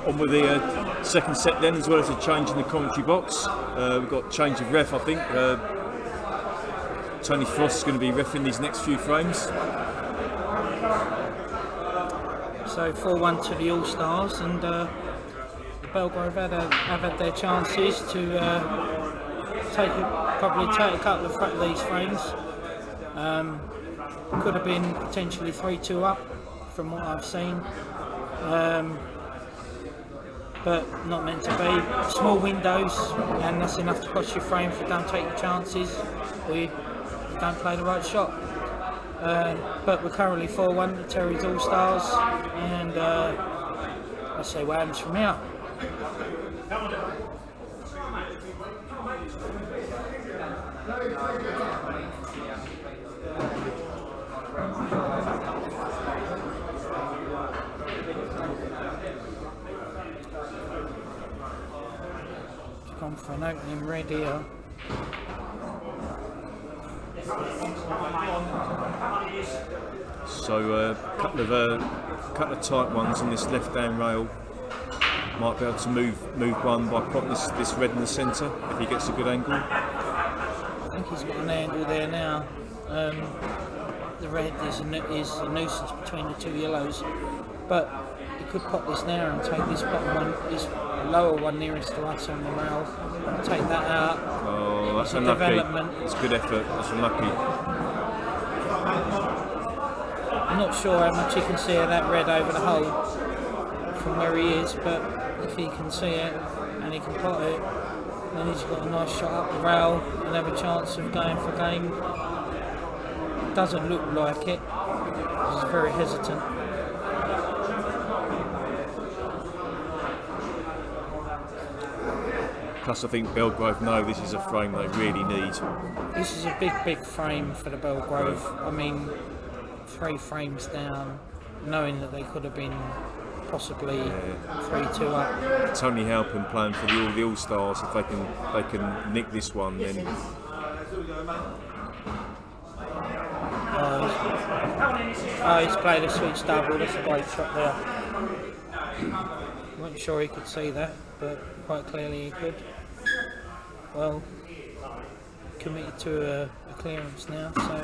On with the second set then, as well as a change in the commentary box. We've got change of ref, I think. Tony Frost is going to be reffing these next few frames. So 4-1 to the Allstars, and the Bellegrove have had their chances to probably take a couple of these frames. Could have been potentially 3-2 up from what I've seen. But not meant to be. Small windows, and that's enough to cost your frame if you don't take your chances or you don't play the right shot. But we're currently 4-1 to Terry's All-Stars, and let's see what happens from here. Gone for an opening red here. So a couple of tight ones on this left-hand rail. Might be able to move one by propping this red in the centre if he gets a good angle. I think he's got an angle there now. The red is a nuisance between the two yellows, but he could pop this now and take this bottom one, this lower one nearest to us on the rail, take that out. Oh, that's It's a unlucky. development. It's good effort. That's unlucky. I'm not sure how much he can see of that red over the hole from where he is, but if he can see it and he can pot it, then he's got a nice shot up the rail and have a chance of going for game. Doesn't look like it. He's very hesitant. Plus, I think Bellegrove know this is a frame they really need. This is a big frame for the Bellegrove. I mean, 3 frames down, knowing that they could have been possibly 3-2 up. It's only helping playing for the All-Stars if they can nick this one. Then He's played a switch double. That's a great shot there. Wasn't sure he could see that, but quite clearly he could. Well, committed to a clearance now, so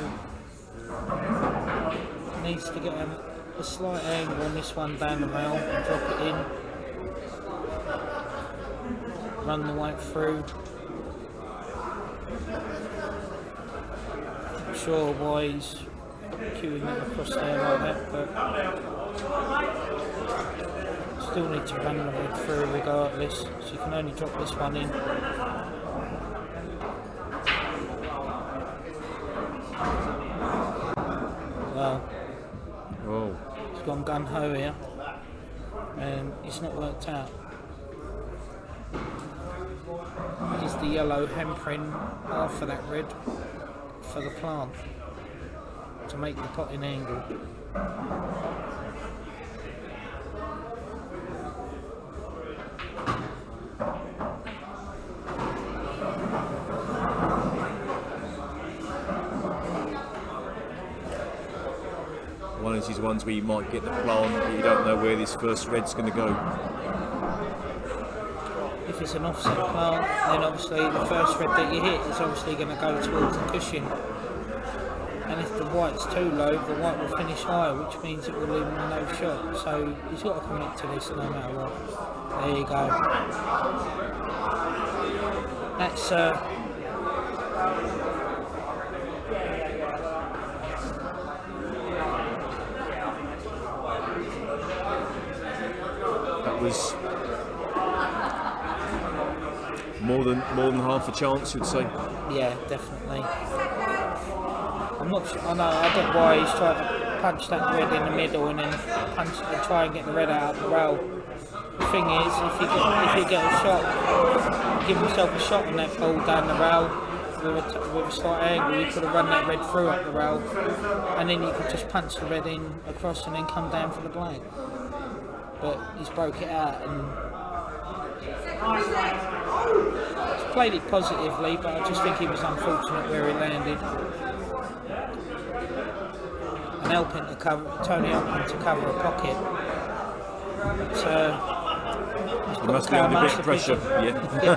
needs to get a slight angle on this one down the rail and drop it in. Run the white through. Not sure why he's queuing it across there like that, but still need to run the red through regardless, so you can only drop this one in. Well, he's gone gun-ho here, and it's not worked out. Is the yellow hampering half of that red for the plant to make the potting angle? one of these ones where you might get the plant, but you don't know where this first red's going to go. If it's an offset plant, then obviously the first red that you hit is obviously going to go towards the cushion. And if the white's too low, the white will finish higher, which means it will leave him no shot. So he's got to commit to this no matter what. There you go. That's More than half a chance, you'd say. Yeah, definitely. I'm not sure. I know. I don't know why he's trying to punch that red in the middle and then try and get the red out of the rail. The thing is, if he get a shot, give himself a shot on that ball down the rail with a slight angle, you could have run that red through up the rail, and then you could just punch the red in across and then come down for the black. But he's broke it out and he's played it positively, but I just think he was unfortunate where he landed. And Tony helping to cover a pocket. But, he must be under a bit of pressure. Yeah. Yeah.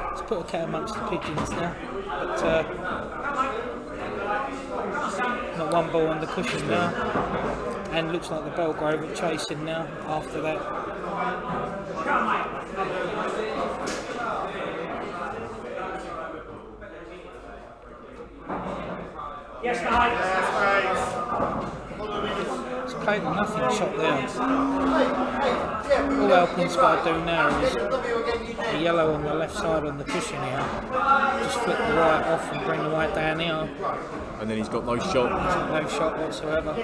Let's put a cat amongst the pigeons now. But not one ball on the cushion now. And looks like the Bellegrove are chasing now after that. Yes, mate. It's played a nothing shot there. All Alpine's got to do now is the yellow on the left side on the cushion here. Just flip the white off and bring the white down here. And then he's got no shot. No shot whatsoever.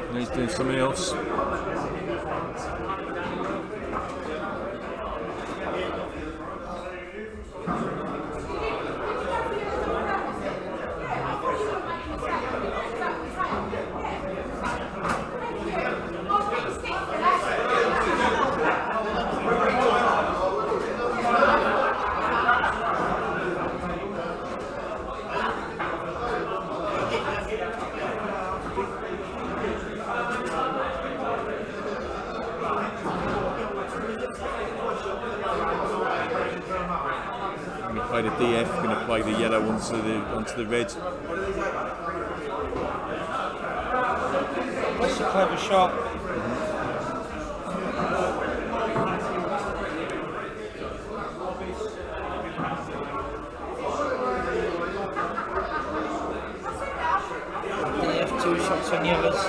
And he's doing something else. Play the DF, going to play the yellow onto the red. That's a clever shot. DF 2 shots on yellows.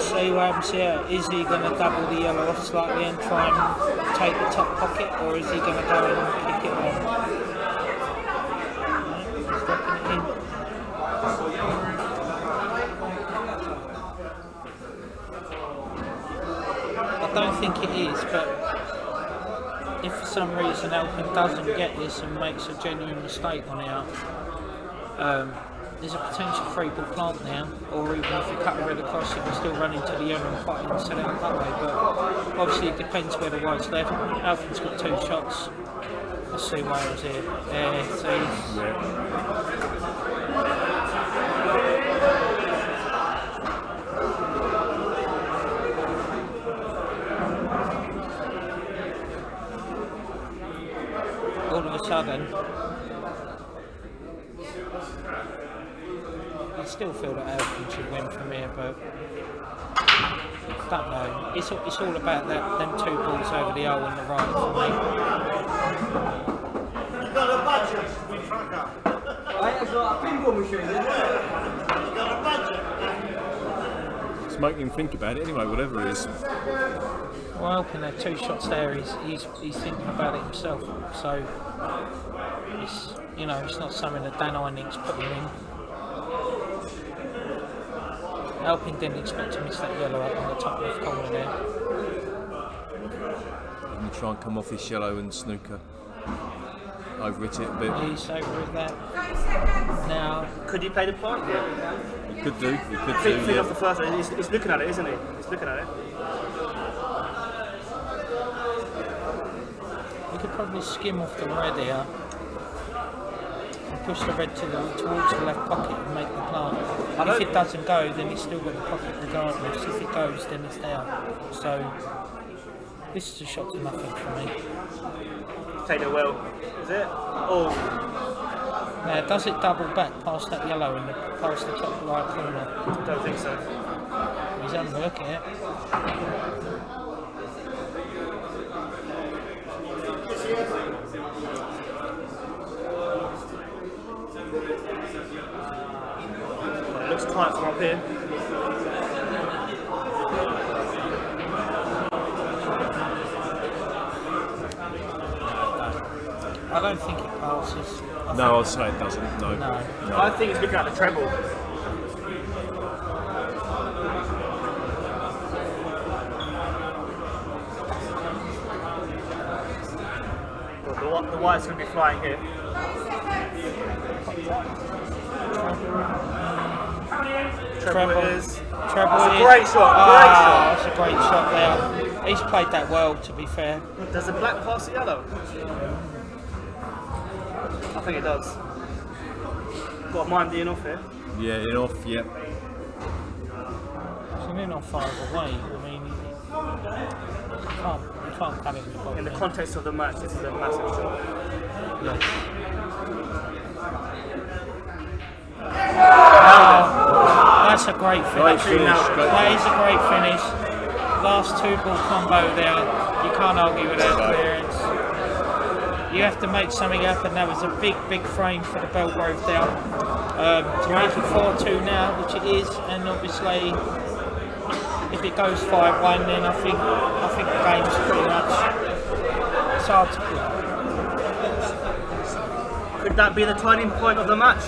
See what happens here. Is he going to double the yellow off slightly and try and take the top pocket, or is he going to go and kick it on? He's dropping it in. I don't think it is, but if for some reason Alpine doesn't get this and makes a genuine mistake on it, there's a potential free ball plant now, or even if you cut the red across, you can still run into the yellow and pot it and set it up that way. But obviously, it depends where the white's left. Alpine's got 2 shots. Let's see Wales here. There, see. All of a sudden, I still feel that Alpine should win from here, but don't know. It's all about them 2 balls over the hole and the right for me. You got a budget? I got a pinball machine. You got a budget? It's making him think about it anyway, whatever it is. Well, Alpine had 2 shots there. He's thinking about it himself. So it's it's not something that Dan Eining's putting in. Alpine didn't expect to miss that yellow up on the top left corner there. And try and come off his yellow and snooker. Over it a bit. He's over it that. Now, could he play the point here? He could do. Think off the first one. He's looking at it, isn't he? He's looking at it. he could probably skim off the red here. Push the red towards the left pocket and make the plant. If it doesn't go, then it's still got the pocket regardless. If it goes, then it's there. So this is a shot to nothing for me. Take it well, is it? Oh. Now, does it double back past that yellow and past the top right corner? I don't think so. He's having a look at it. looks tight from up here. I don't think it passes. No, I'll say it doesn't. No. No. I think it's looking at the treble. Well, the white's going to be flying here. Treble it is. Treble That's a is. great shot, great shot. That's a great shot there. He's played that well, to be fair. Does the black pass the yellow? I think it does. Got a mind being off here. Yeah, in off. Yep. It's an in or 5 away. I mean, you can't cut it in the bottom. In the context of the match, this is a massive shot. Yes. That's a great finish. That is a great finish. Last 2-ball combo there. You can't argue with that clearance. You have to make something happen. That was a big frame for the Bellegrove down. To make it 4-2 now, which it is, and obviously if it goes 5-1, then I think the game's pretty much, it's hard to call. Could that be the turning point of the match?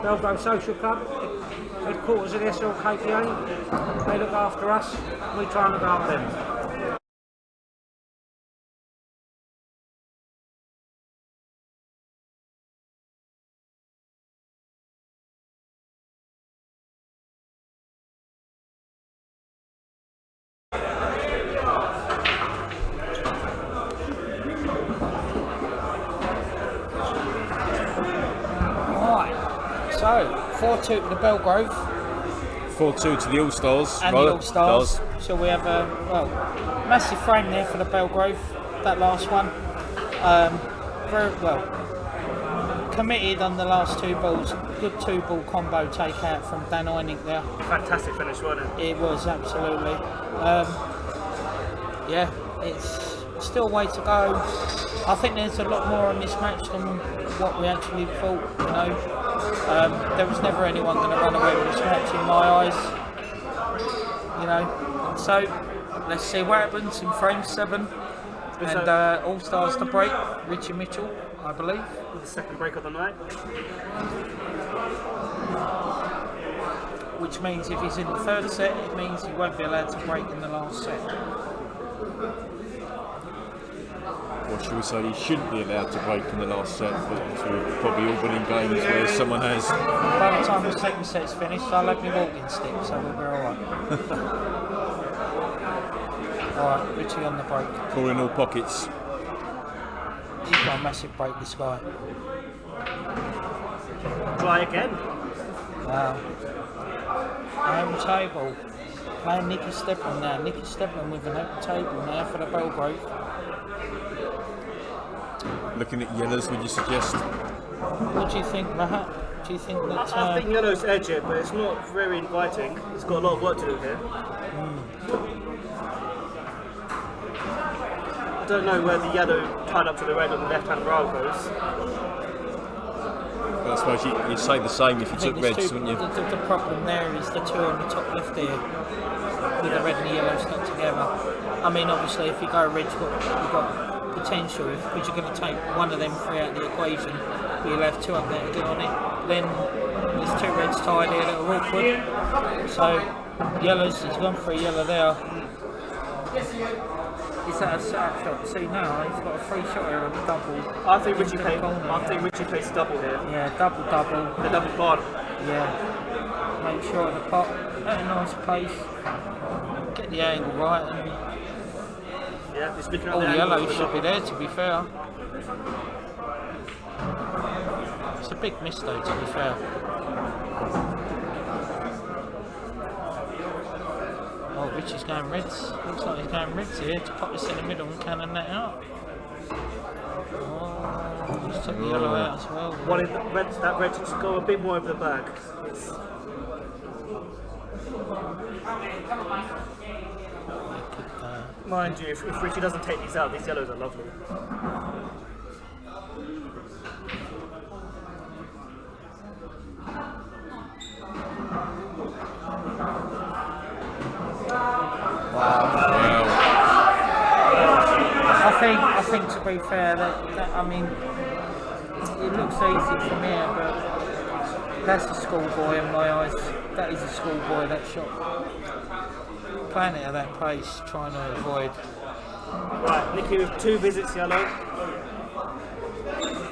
Bellegrove Social Club, headquarters of the SLKPA. They look after us, we try and look after them. So, 4-2 to the Bellegrove 4-2 to the Allstars. and the Allstars. So we have a massive frame there for the Bellegrove, that last one. Very well committed on the last 2 balls. Good 2-ball combo take out from Dan Einig there. Fantastic finish, wasn't it? It was, absolutely. Yeah, it's still a way to go. I think there's a lot more in this match than what we actually thought, you know. There was never anyone going to run away with this match in my eyes, you know. So let's see what happens in frame 7. And Allstars to break, Richie Mitchell, I believe. The second break of the night. Which means if he's in the 3rd set, it means he won't be allowed to break in the last set. Or should we say he shouldn't be allowed to break in the last set, but we've probably all been in games where someone has. By the time the second set's finished, I'll have my walking stick, so we'll be alright. Alright, Richie on the break. Call in all pockets. He's got a massive break, this guy. Try again. Wow. Home table. Playing Nicky Stepan now. Nicky Stepan with an open table now for the Bellegrove. Looking at yellows, would you suggest? What do you think, Mahat? Do you think that... I think yellow's edge it, but it's not very inviting. It's got a lot of work to do here. I don't know where the yellow tied up to the red on the left-hand rail goes. But I suppose you'd say the same if you took reds, wouldn't you? The problem there is the 2 on the top left here, with the red and the yellow stuck together. I mean, obviously, if you go red, you've got potential, because you're going to take one of them 3 out of the equation, but you'll have 2 up there to get on it. Then There's 2 reds tied here that are awkward. So yellows, he's gone for a yellow there. Is that a set-up shot? See now, he's got a free shot here on the double. I think Richie plays double here. Yeah, double. The double card. Yeah. Make sure of the pot. At a nice place. Get the angle right. And Yeah, he's looking at all the yellow angle. should be there, to be fair. It's a big miss though, to be fair. Oh, Richie's going reds. Looks like he's going reds here to pop this in the middle and cannon that out. Oh, he's took the yellow out as well. Wanted that red to just go a bit more over the bag. Mind you, if Richie doesn't take these out, these yellows are lovely. I think to be fair, that I mean, it looks easy from here, but that's a schoolboy in my eyes. That is a schoolboy, that shot. Playing it at that pace, trying to avoid. Right, Nicky with 2 visits yellow.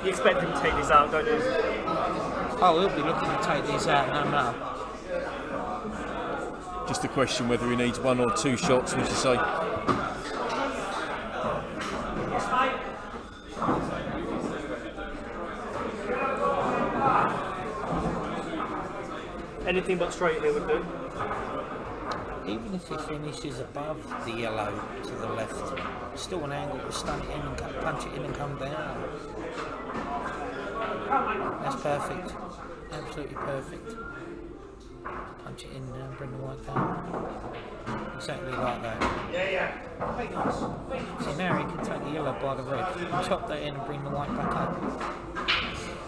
You expect him to take these out, don't you? Oh, he'll be looking to take these out no matter. Just a question whether he needs 1 or 2 shots, would you say? Anything but straight here would do. Even if he finishes above the yellow to the left, still an angle to stun it in and punch it in and come down. That's perfect. Absolutely perfect. Punch it in and bring the white down. Exactly like that. See now he can take the yellow by the red, chop that in and bring the white back up.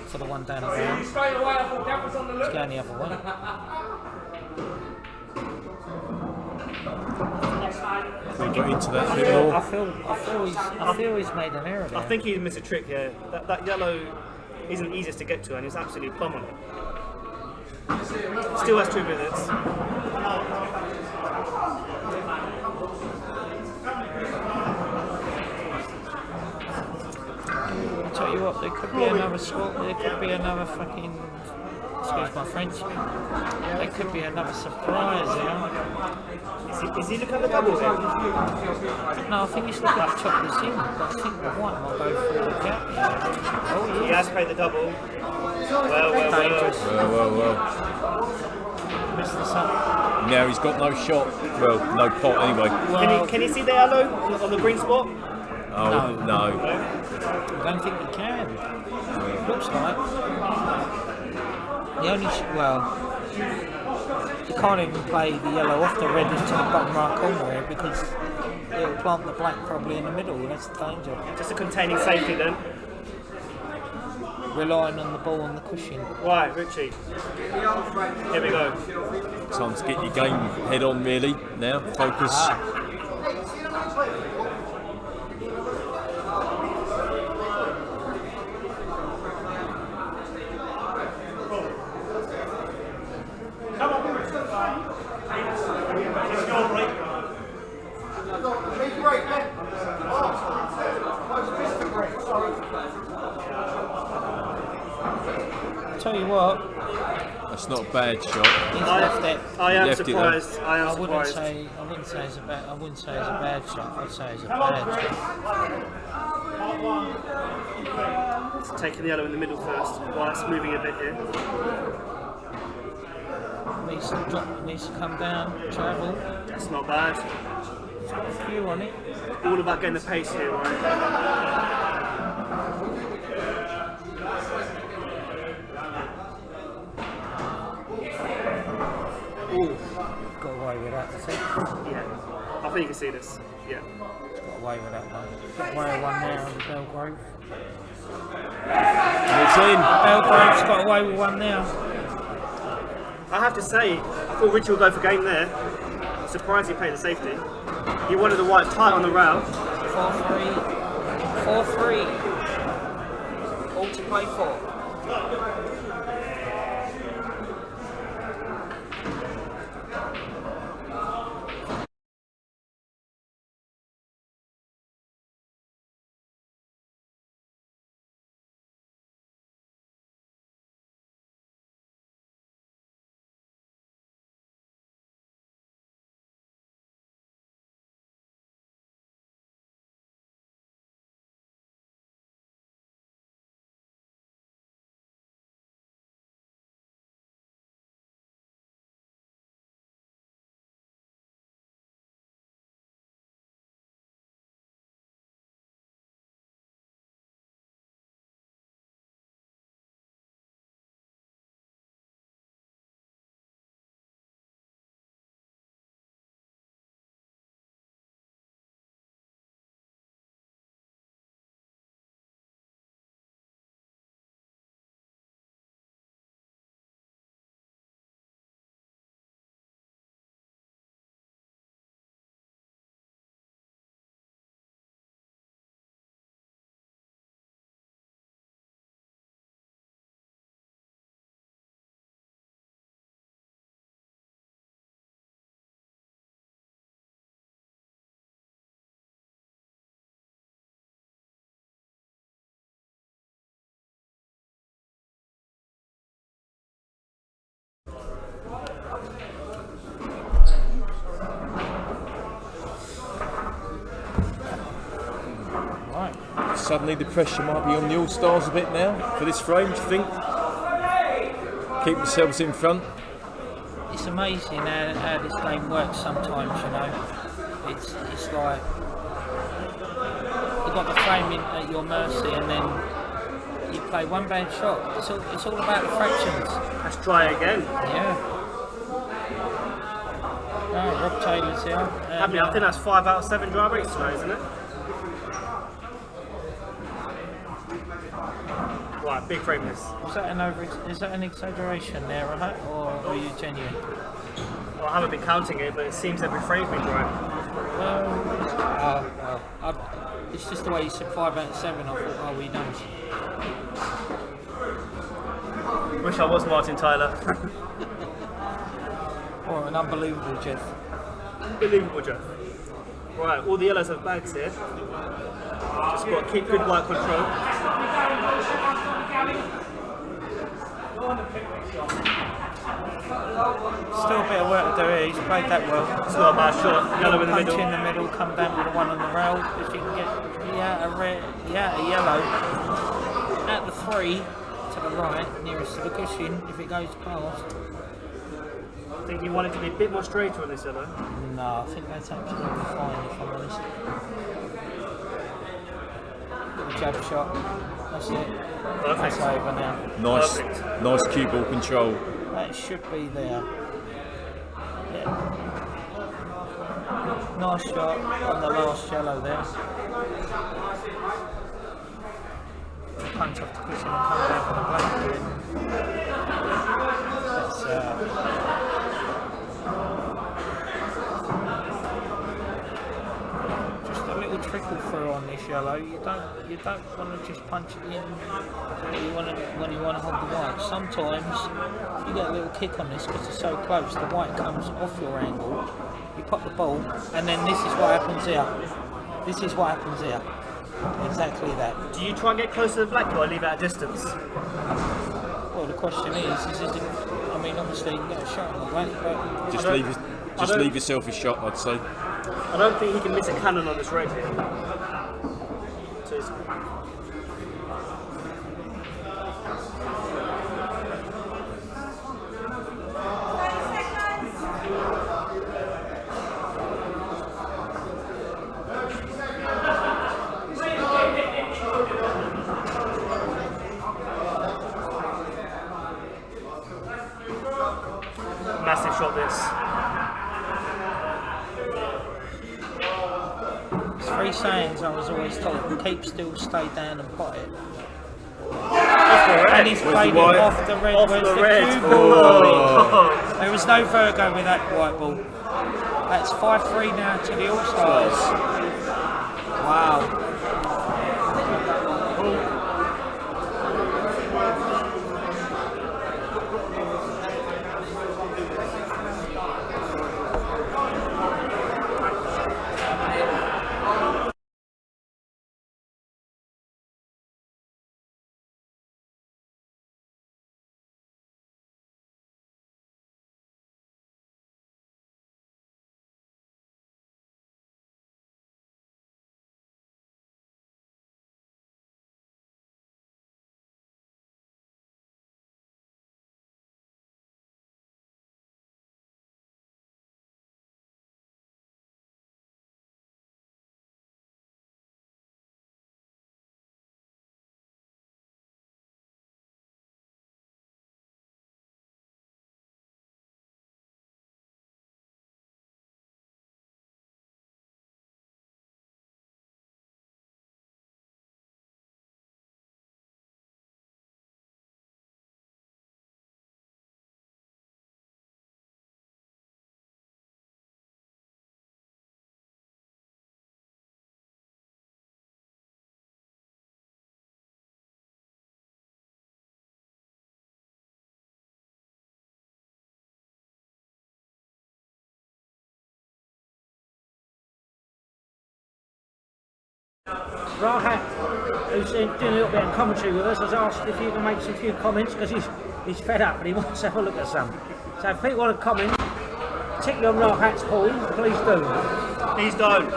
For the one down the ground. It's going the other way. Can we get into that a bit more? I feel he's made an error there. I think he missed a trick here. That yellow isn't easiest to get to, and he's absolutely plumb on it. Still has 2 visits. I tell you what, there could be another swap, there could be another fucking, excuse my French, there could be another surprise here. Is he looking at the double here? No, I think he's looking to chop this in, but I think the white might go for the gap. Oh, He yeah. has played the double. Well. Missed this up. Now he's got no shot. Well, no pot anyway. Can you see the yellow on the green spot? Oh, no. I don't think he can. Looks like. The only, you can't even play the yellow off the red into the bottom right corner here because it'll plant the black probably in the middle. That's the danger. Just a containing safety then. Relying on the ball on the cushion. Right, Richie. Here we go. Time to get your game head on, really. Now, focus. Tell you what, That's not a bad shot. he's left it. I am Left it surprised. I I am wouldn't surprised. say it's a bad. I wouldn't say it's a bad shot. I'd say it's a bad shot. It's taking the yellow in the middle first, while it's moving a bit here. Needs to drop. Needs to come down. Travel. That's not bad. It's got a few on it. All about getting the pace here, right? Ooh, Got away with that. I think. yeah. I think you can see this. Yeah. Got away with that one. Got away with one there on the Bellegrove. It's in. Bellegrove's got away with one now. I have to say, I thought Richie would go for game there. Surprised he played the safety. He wanted the white tight on the rail. 4-3. 4-3. All to play for. suddenly the pressure might be on the All-Stars a bit now for this frame, do you think? Keep themselves in front? It's amazing how this game works sometimes, you know. It's like you've got the frame at your mercy and then you play one bad shot. It's all about the fractions. Let's try again. Yeah. Rob Taylor's here. I think that's 5 out of 7 dry breaks tonight, isn't it? Right, big frame this. Is that an exaggeration there, right? Or are you genuine? Well, I haven't been counting it, but it seems every frame's been dry. It's just the way you said 5 out of 7. I thought, oh, he knows. Wish I was Martin Tyler. Or an unbelievable Jeff. Unbelievable, Jeff. Right, all the yellows have bags here. Just got to keep good white control. Still a bit of work to do here. He's played that well. It's not a bad shot. Yellow in the Punch middle. in the middle, come down with the one on the rail. If you can get a yellow at the 3 to the right, nearest to the cushion, if it goes past. I think you want it to be a bit more straighter on this yellow. No, I think that's absolutely fine if I'm honest. Little jab shot. That's it. Perfect. That's over now. Nice cue ball control. That should be there. Yeah. Nice shot on the last yellow there. Punch off the cushion and come down for the black again. That's just a little trickle through on this yellow. You don't want to just punch it in when you want to hold the white. Sometimes if you get a little kick on this because it's so close, the white comes off your angle. You pop the ball, and then this is what happens here. This is what happens here. Exactly that. Do you try and get close to the black or leave it at a distance? Well, the question is it, I mean, obviously you can get a shot on the white, but Just leave yourself a shot, I'd say. I don't think he can miss a cannon on this red here. So it's massive shot this. it's 3 sayings I was always told: keep still, stay down, and pot it. And he's played it off the red. Off Where's the the red. cue ball? There was no Virgo with that white ball. That's 5-3 now to the All-Stars. Wow. Rahat, who's doing a little bit of commentary with us, has asked if you can make some few comments because he's fed up and he wants to have a look at some. So if people want to comment, particularly on Rahat's ball, please do. Please don't.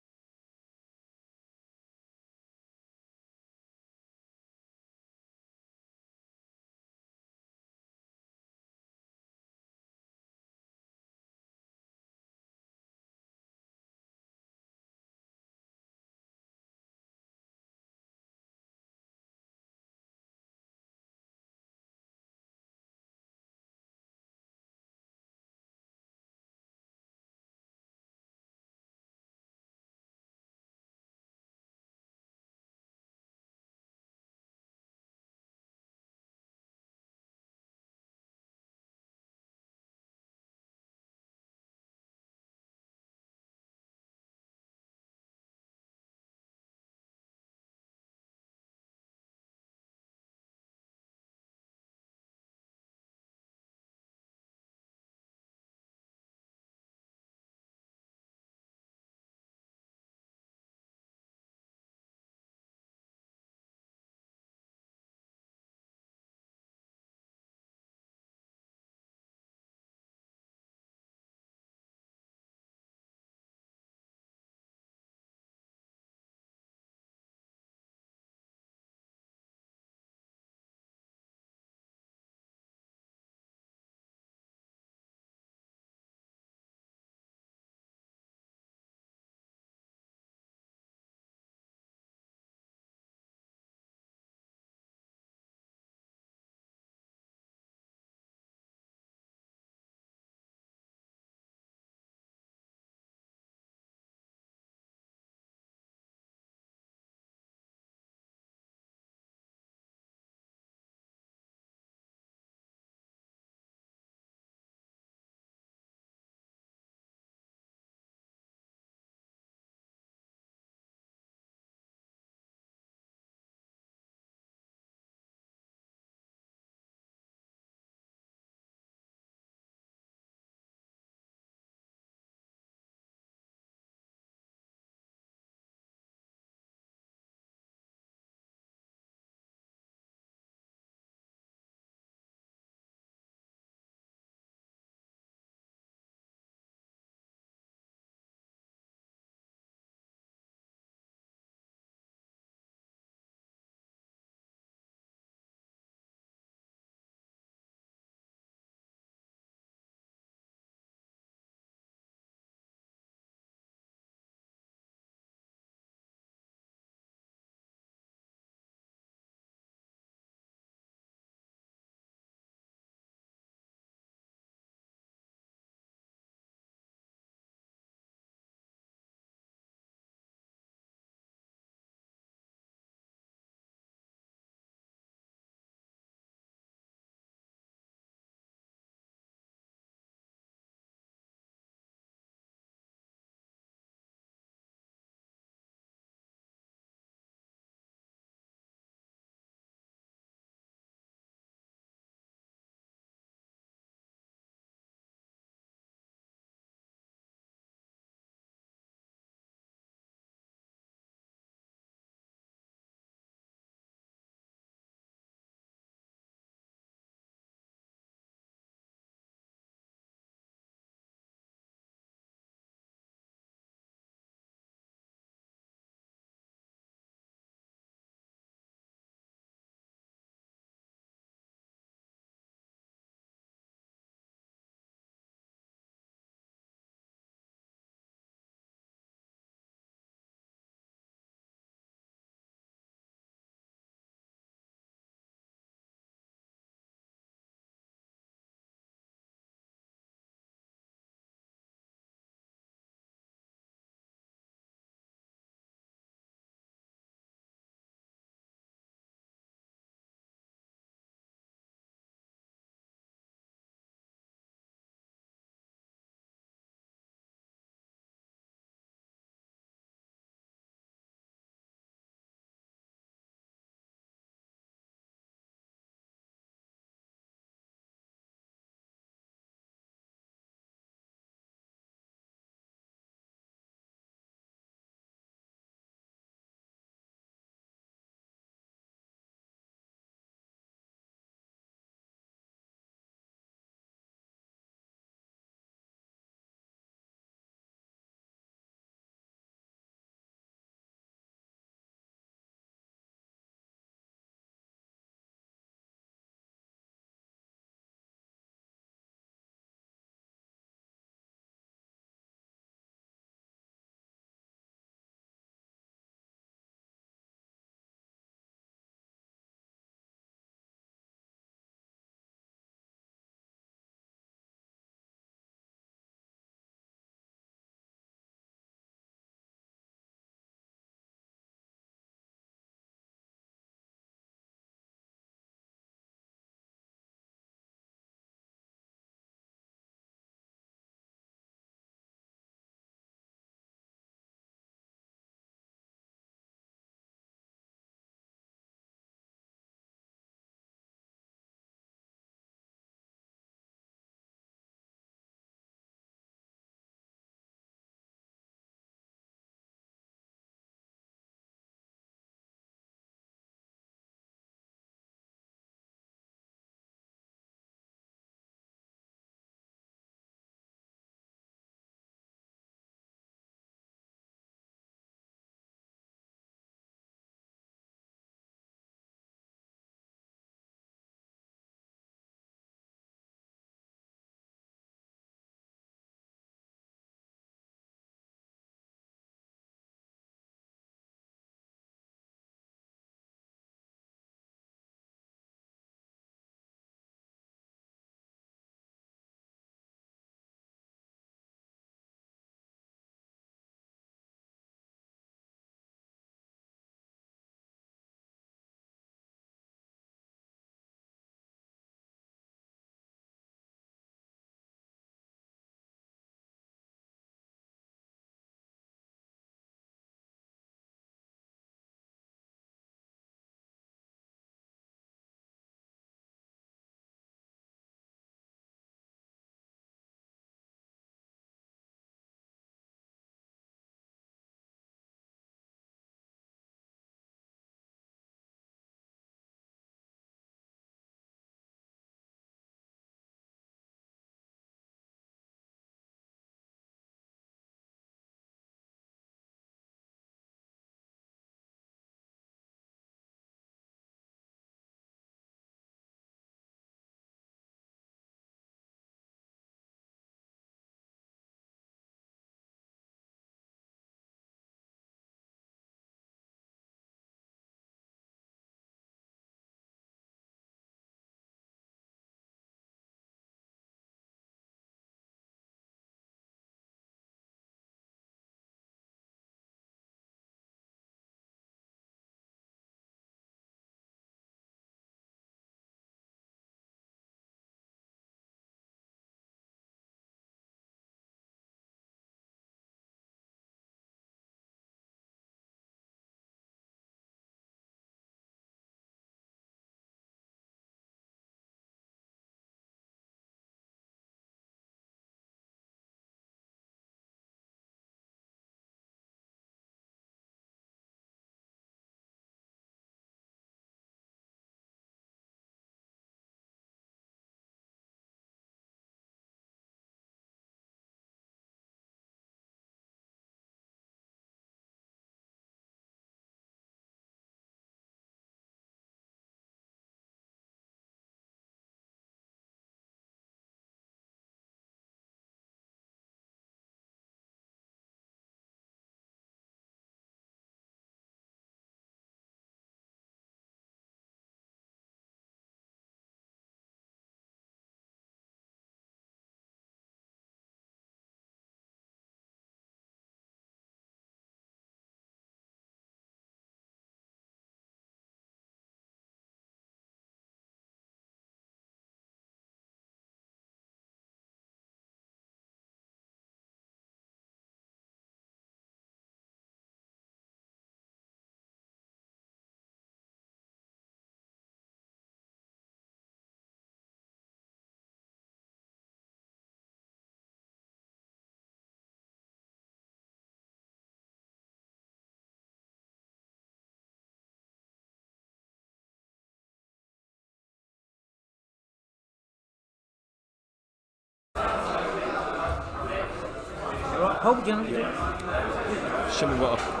Paul, do you know? Show me what I...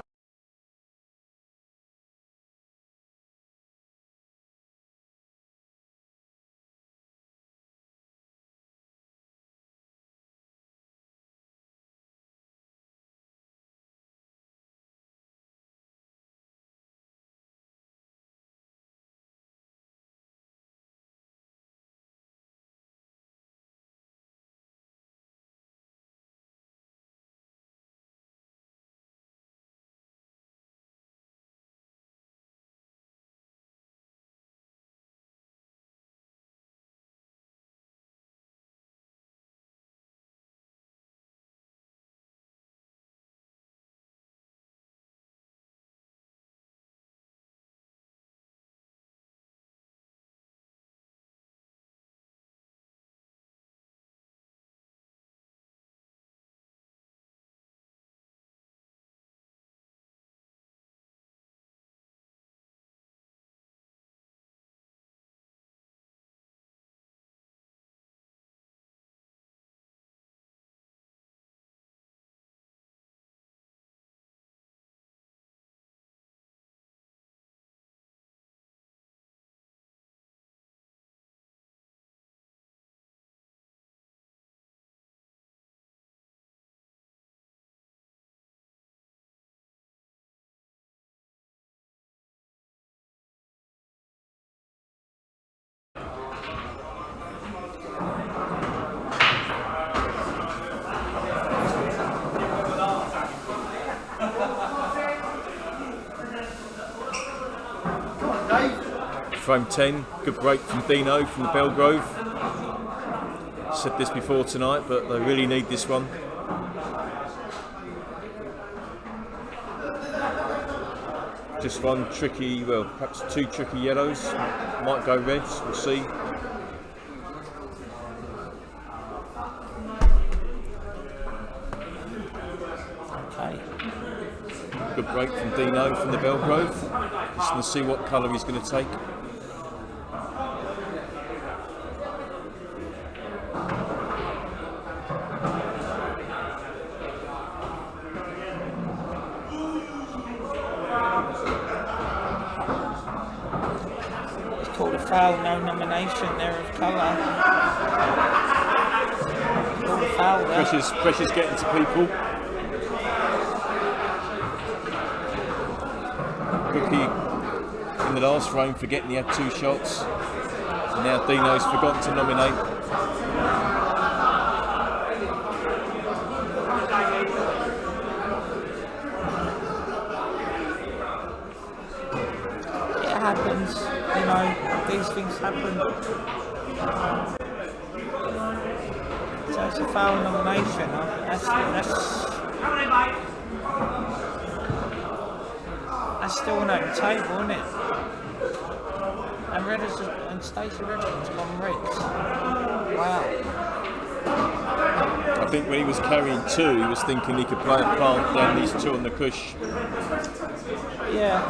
Frame 10, good break from Dino from the Bellegrove. Said this before tonight, but they really need this one. Just one tricky, well, perhaps two tricky yellows. Might go reds, we'll see. Okay. Good break from Dino from the Bellegrove. Just going to see what colour he's going to take. It's called a foul, no nomination there of colour. It's called a foul there. Pressure's getting to people. Cookie in the last frame forgetting he had two shots. And now Dino's forgotten to nominate. It happens, you know, these things happen. So it's a foul nomination. That's still on the table, isn't it? And Stacey Redden's gone reds. Wow. I think when he was carrying two, he was thinking he could play a plant down these two on the cush. Yeah.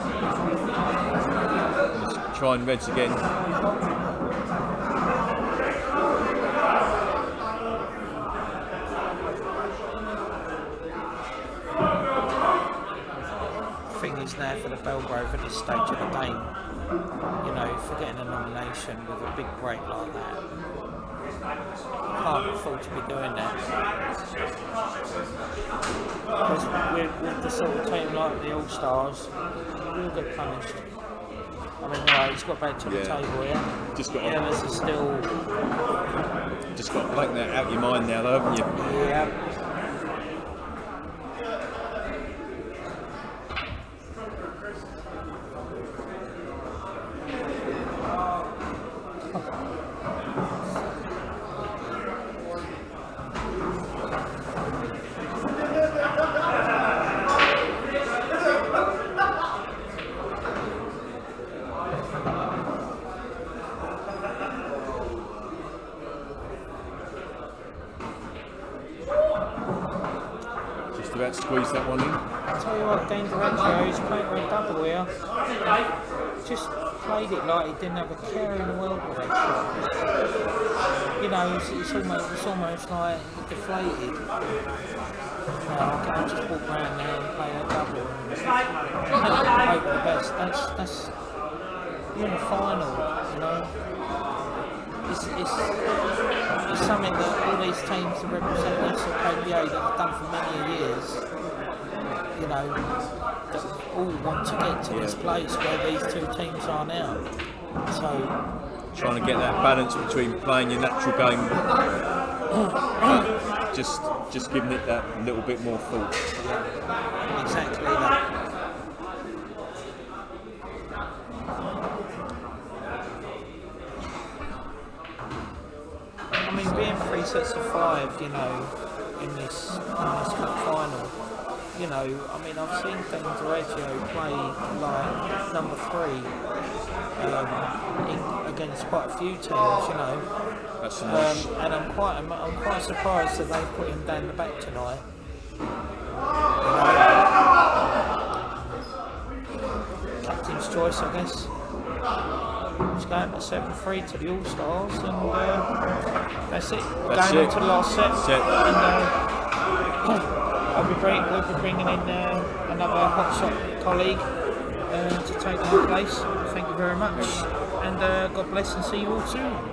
Just trying reds again. Thing is now for the Bellegrove at this stage of the game, you know, for getting a nomination with a big break like that, you can't afford to be doing that. Because with the sort of team like the Allstars, you will get punished. I mean, right, he's got back to the table here. Just got yeah, this is still. Just got to blank that out of your mind now, though, haven't you? Yeah. about to squeeze that one in. I'll tell you what, Dean Durantio, he's playing for a double here. Just played it like he didn't have a care in the world with that shot. You know, it's almost like deflated. I'll just walk around now and play a double and hope for the best. That's you're in the final, you know. It's something that all these teams that represent the SLKPA that have done for many years, you know, that all want to get to this place where these two teams are now. So Trying to get that balance between playing your natural game, just giving it that little bit more thought. exactly that. I mean, being 3 sets of 5, you know, in this cup final, you know, I mean, I've seen Dean Durantio play like number 3 against quite a few teams, you know. That's a nice. And I'm quite surprised that they put him down the back tonight. Captain's choice, I guess. He's going to 7-3 to the Allstars, and that's it. We're That's going it. on to the last set. Set. And we'll be bringing in another hot shot colleague to take my place. Thank you very much, and God bless, and see you all soon.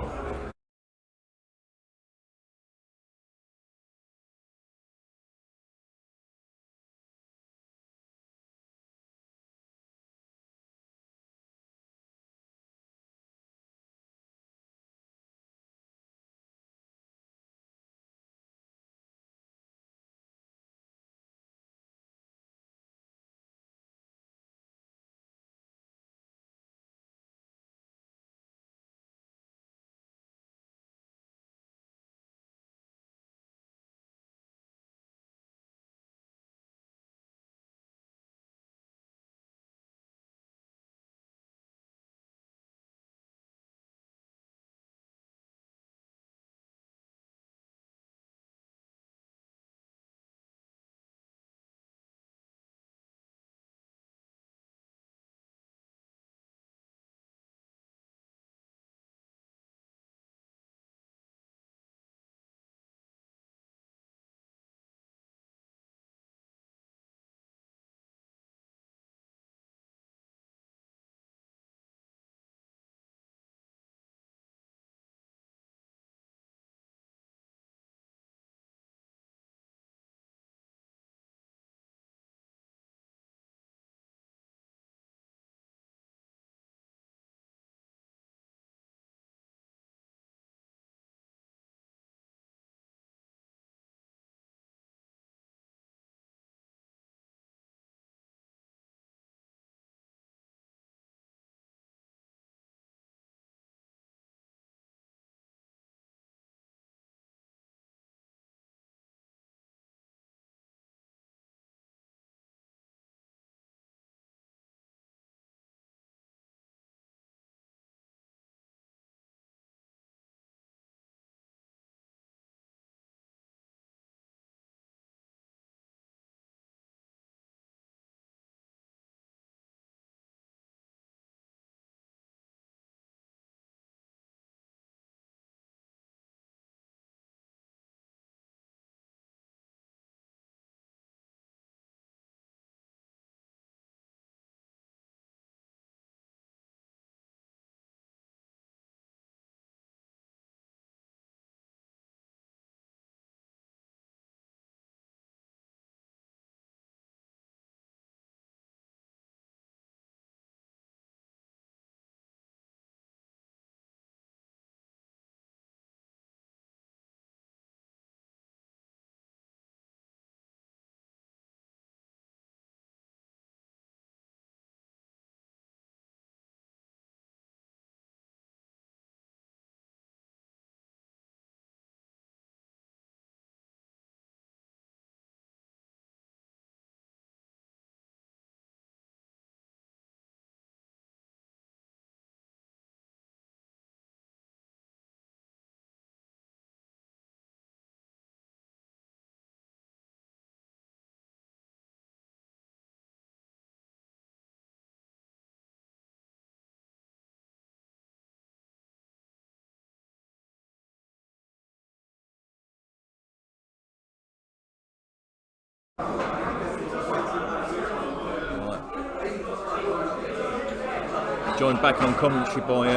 joined back on commentary by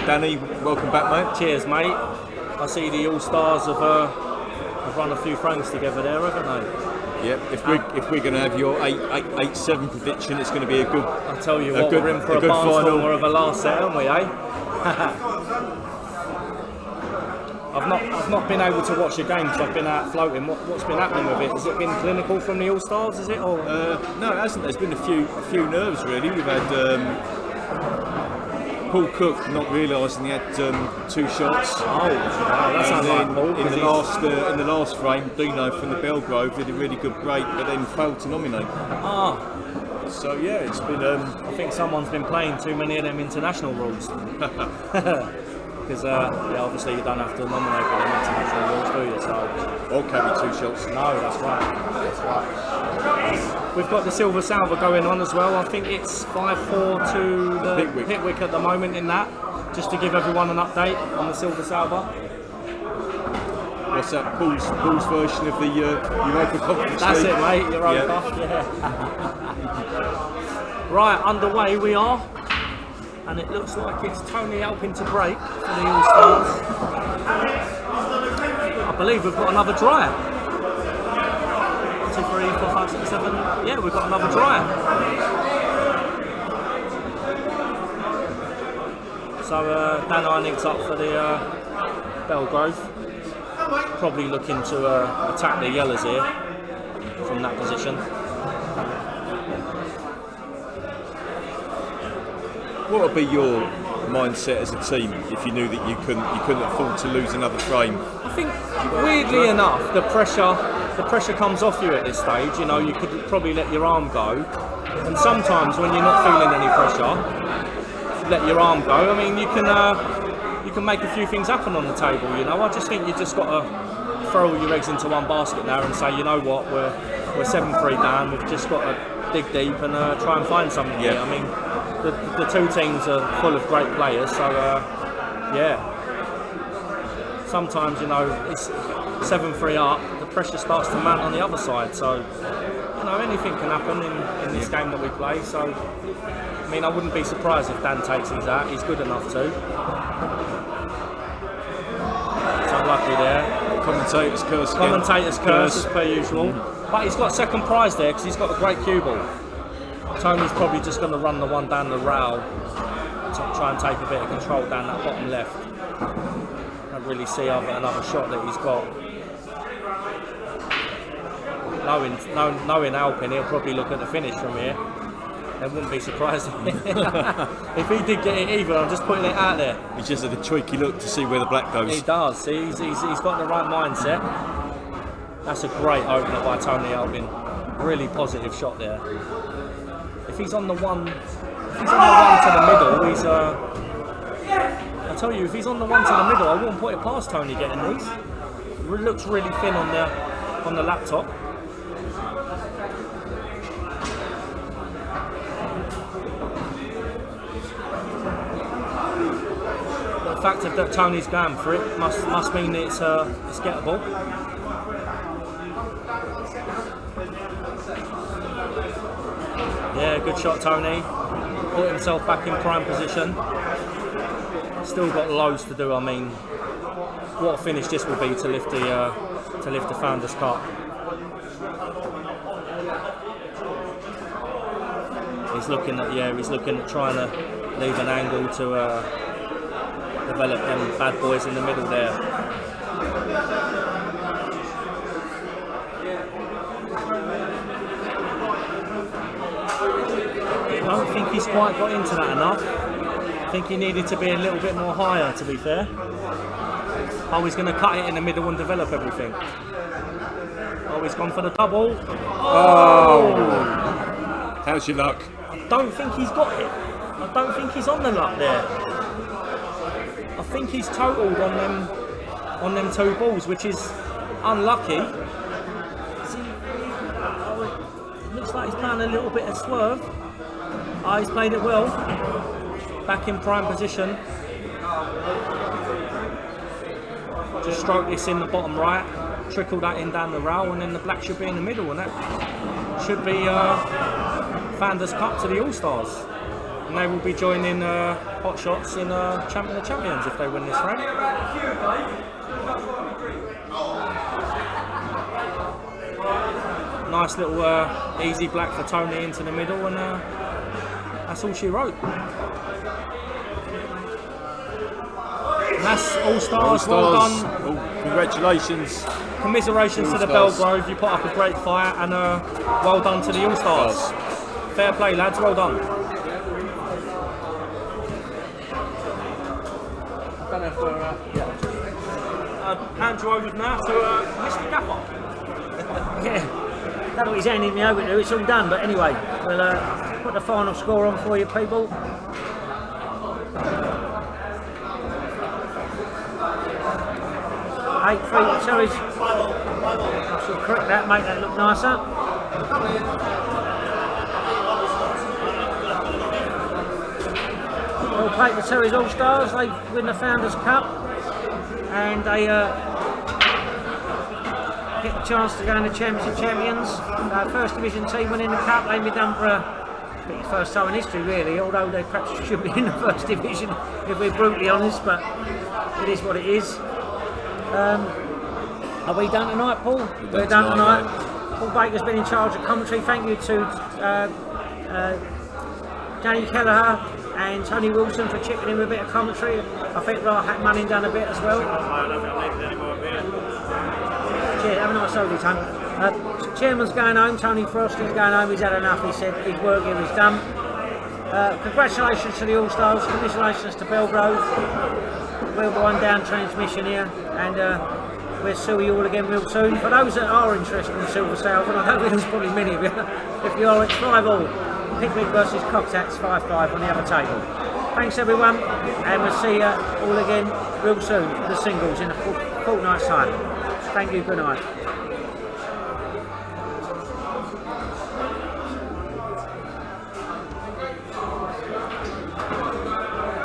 Danny. Welcome back, mate. Cheers, mate. I see the All-Stars have run a few frames together there, haven't they? Yep. If we're going to have your 8-7 prediction, it's going to be a good. I tell you what, we're in for a good barnstormer of a last set, aren't we, eh? I've not been able to watch the game because I've been out floating. What's been happening with it? Has it been clinical from the All-Stars? Is it? Or? No, it hasn't. There's been a few nerves really. We've had Paul Cook not realising he had 2 shots. Oh, that's and Paul. In the last frame, Dino from the Bellegrove did a really good break, but then failed to nominate. So yeah, it's been. I think someone's been playing too many of them international rules. Because obviously you don't have to nominate for them international rules, do you? So. Or carry 2 shots. No, that's right. We've got the Silver Salver going on as well. I think it's 5-4 to the Pickwick at the moment in that. Just to give everyone an update on the Silver Salver. What's that? Paul's version of the Europa Conference That's League? it, mate. Europa. Yeah. Right, underway we are. And it looks like it's Tony helping to break for the All-Stars. I believe we've got another dryer. 1, 2, 3, 4, 5, 6, 7. Yeah, we've got another dryer. So Dan Eining's up for the Bellegrove. Probably looking to attack the yellows here from that position. What would be your mindset as a team if you knew that you couldn't afford to lose another frame? I think weirdly enough, the pressure comes off you at this stage. You know, you could probably let your arm go, and sometimes when you're not feeling any pressure, let your arm go. I mean, you can make a few things happen on the table. You know, I just think you just got to throw all your eggs into one basket now and say, you know what, we're 7-3 down. We've just got to dig deep and try and find something here. I mean. The 2 teams are full of great players, so yeah. Sometimes, you know, it's 7-3 up, the pressure starts to mount on the other side, so you know, anything can happen in this game that we play. So I mean, I wouldn't be surprised if Dan takes his out. He's good enough to. It's unlucky there. Commentator's curse. Commentator's curse as per usual, but he's got second prize there because he's got a great cue ball. Tony's probably just going to run the one down the rail to try and take a bit of control down that bottom left. I don't really see another shot that he's got. Knowing Alpin, he'll probably look at the finish from here. It wouldn't be surprising if he did get it either. I'm just putting it out there. He just had a tweaky look to see where the black goes. He does. He's got the right mindset. That's a great opener by Tony Alpin. Really positive shot there. If he's on the one to the middle, he's I tell you, if he's on the one to the middle, I wouldn't put it past Tony getting these. It looks really thin on the laptop. The fact that Tony's going for it must mean it's gettable. Yeah, good shot, Tony. Put himself back in prime position. Still got loads to do. I mean, what a finish this will be to lift the Founders Cup. He's looking at trying to leave an angle to develop them bad boys in the middle there. I don't think he's quite got into that enough. I think he needed to be a little bit more higher, to be fair. Oh, he's going to cut it in the middle and develop everything. Oh, he's gone for the double. Oh! How's your luck? I don't think he's got it. I don't think he's on the luck there. I think he's totaled on them 2 balls, which is unlucky. Looks like he's playing a little bit of swerve. Oh, he's played it well. Back in prime position. Just stroke this in the bottom right, trickle that in down the rail, and then the black should be in the middle, and that should be Founders Cup to the All-Stars. and they will be joining Hot Shots in Champion of Champions if they win this round. Nice little easy black for Tony into the middle, and that's all she wrote. And that's All-Stars, well done. Oh, congratulations. Commiserations to the Bellegrove, you put up a great fight, and well done to the All-Stars. Fair play, lads, well done. Hand you over now to Mr. Gaffer. Yeah, don't know what he's handing me over to, it's all done, but anyway, we'll put the final score on for you people. Eight feet, sorry. I should correct that, make that look nicer. Well played the Series All-Stars, they win the Founders Cup, and they get the chance to go in the Championship Champions. First Division team winning the Cup, they've been done for I think the first time in history really, although they perhaps should be in the First Division if we're brutally honest, but it is what it is. Are we done tonight, Paul? We're done tonight. Paul Baker's been in charge of commentary. Thank you to Danny Kelleher and Tony Wilson for chipping in with a bit of commentary. I think Rahat Manning done a bit as well. Cheers, have a nice holiday, Tony. Chairman's going home, Tony Frost, he's going home, he's had enough, he said his work here is done. Congratulations to the All-Stars, congratulations to Bellegrove. We'll wind down transmission here, and we'll see you all again real soon. For those that are interested in Silver South, and I know there's probably many of you, if you are, it's 5-all. Picnic versus Cocktats 5-5 on the other table. Thanks everyone, and we'll see you all again real soon for the singles in a fortnight's time. Thank you, good night.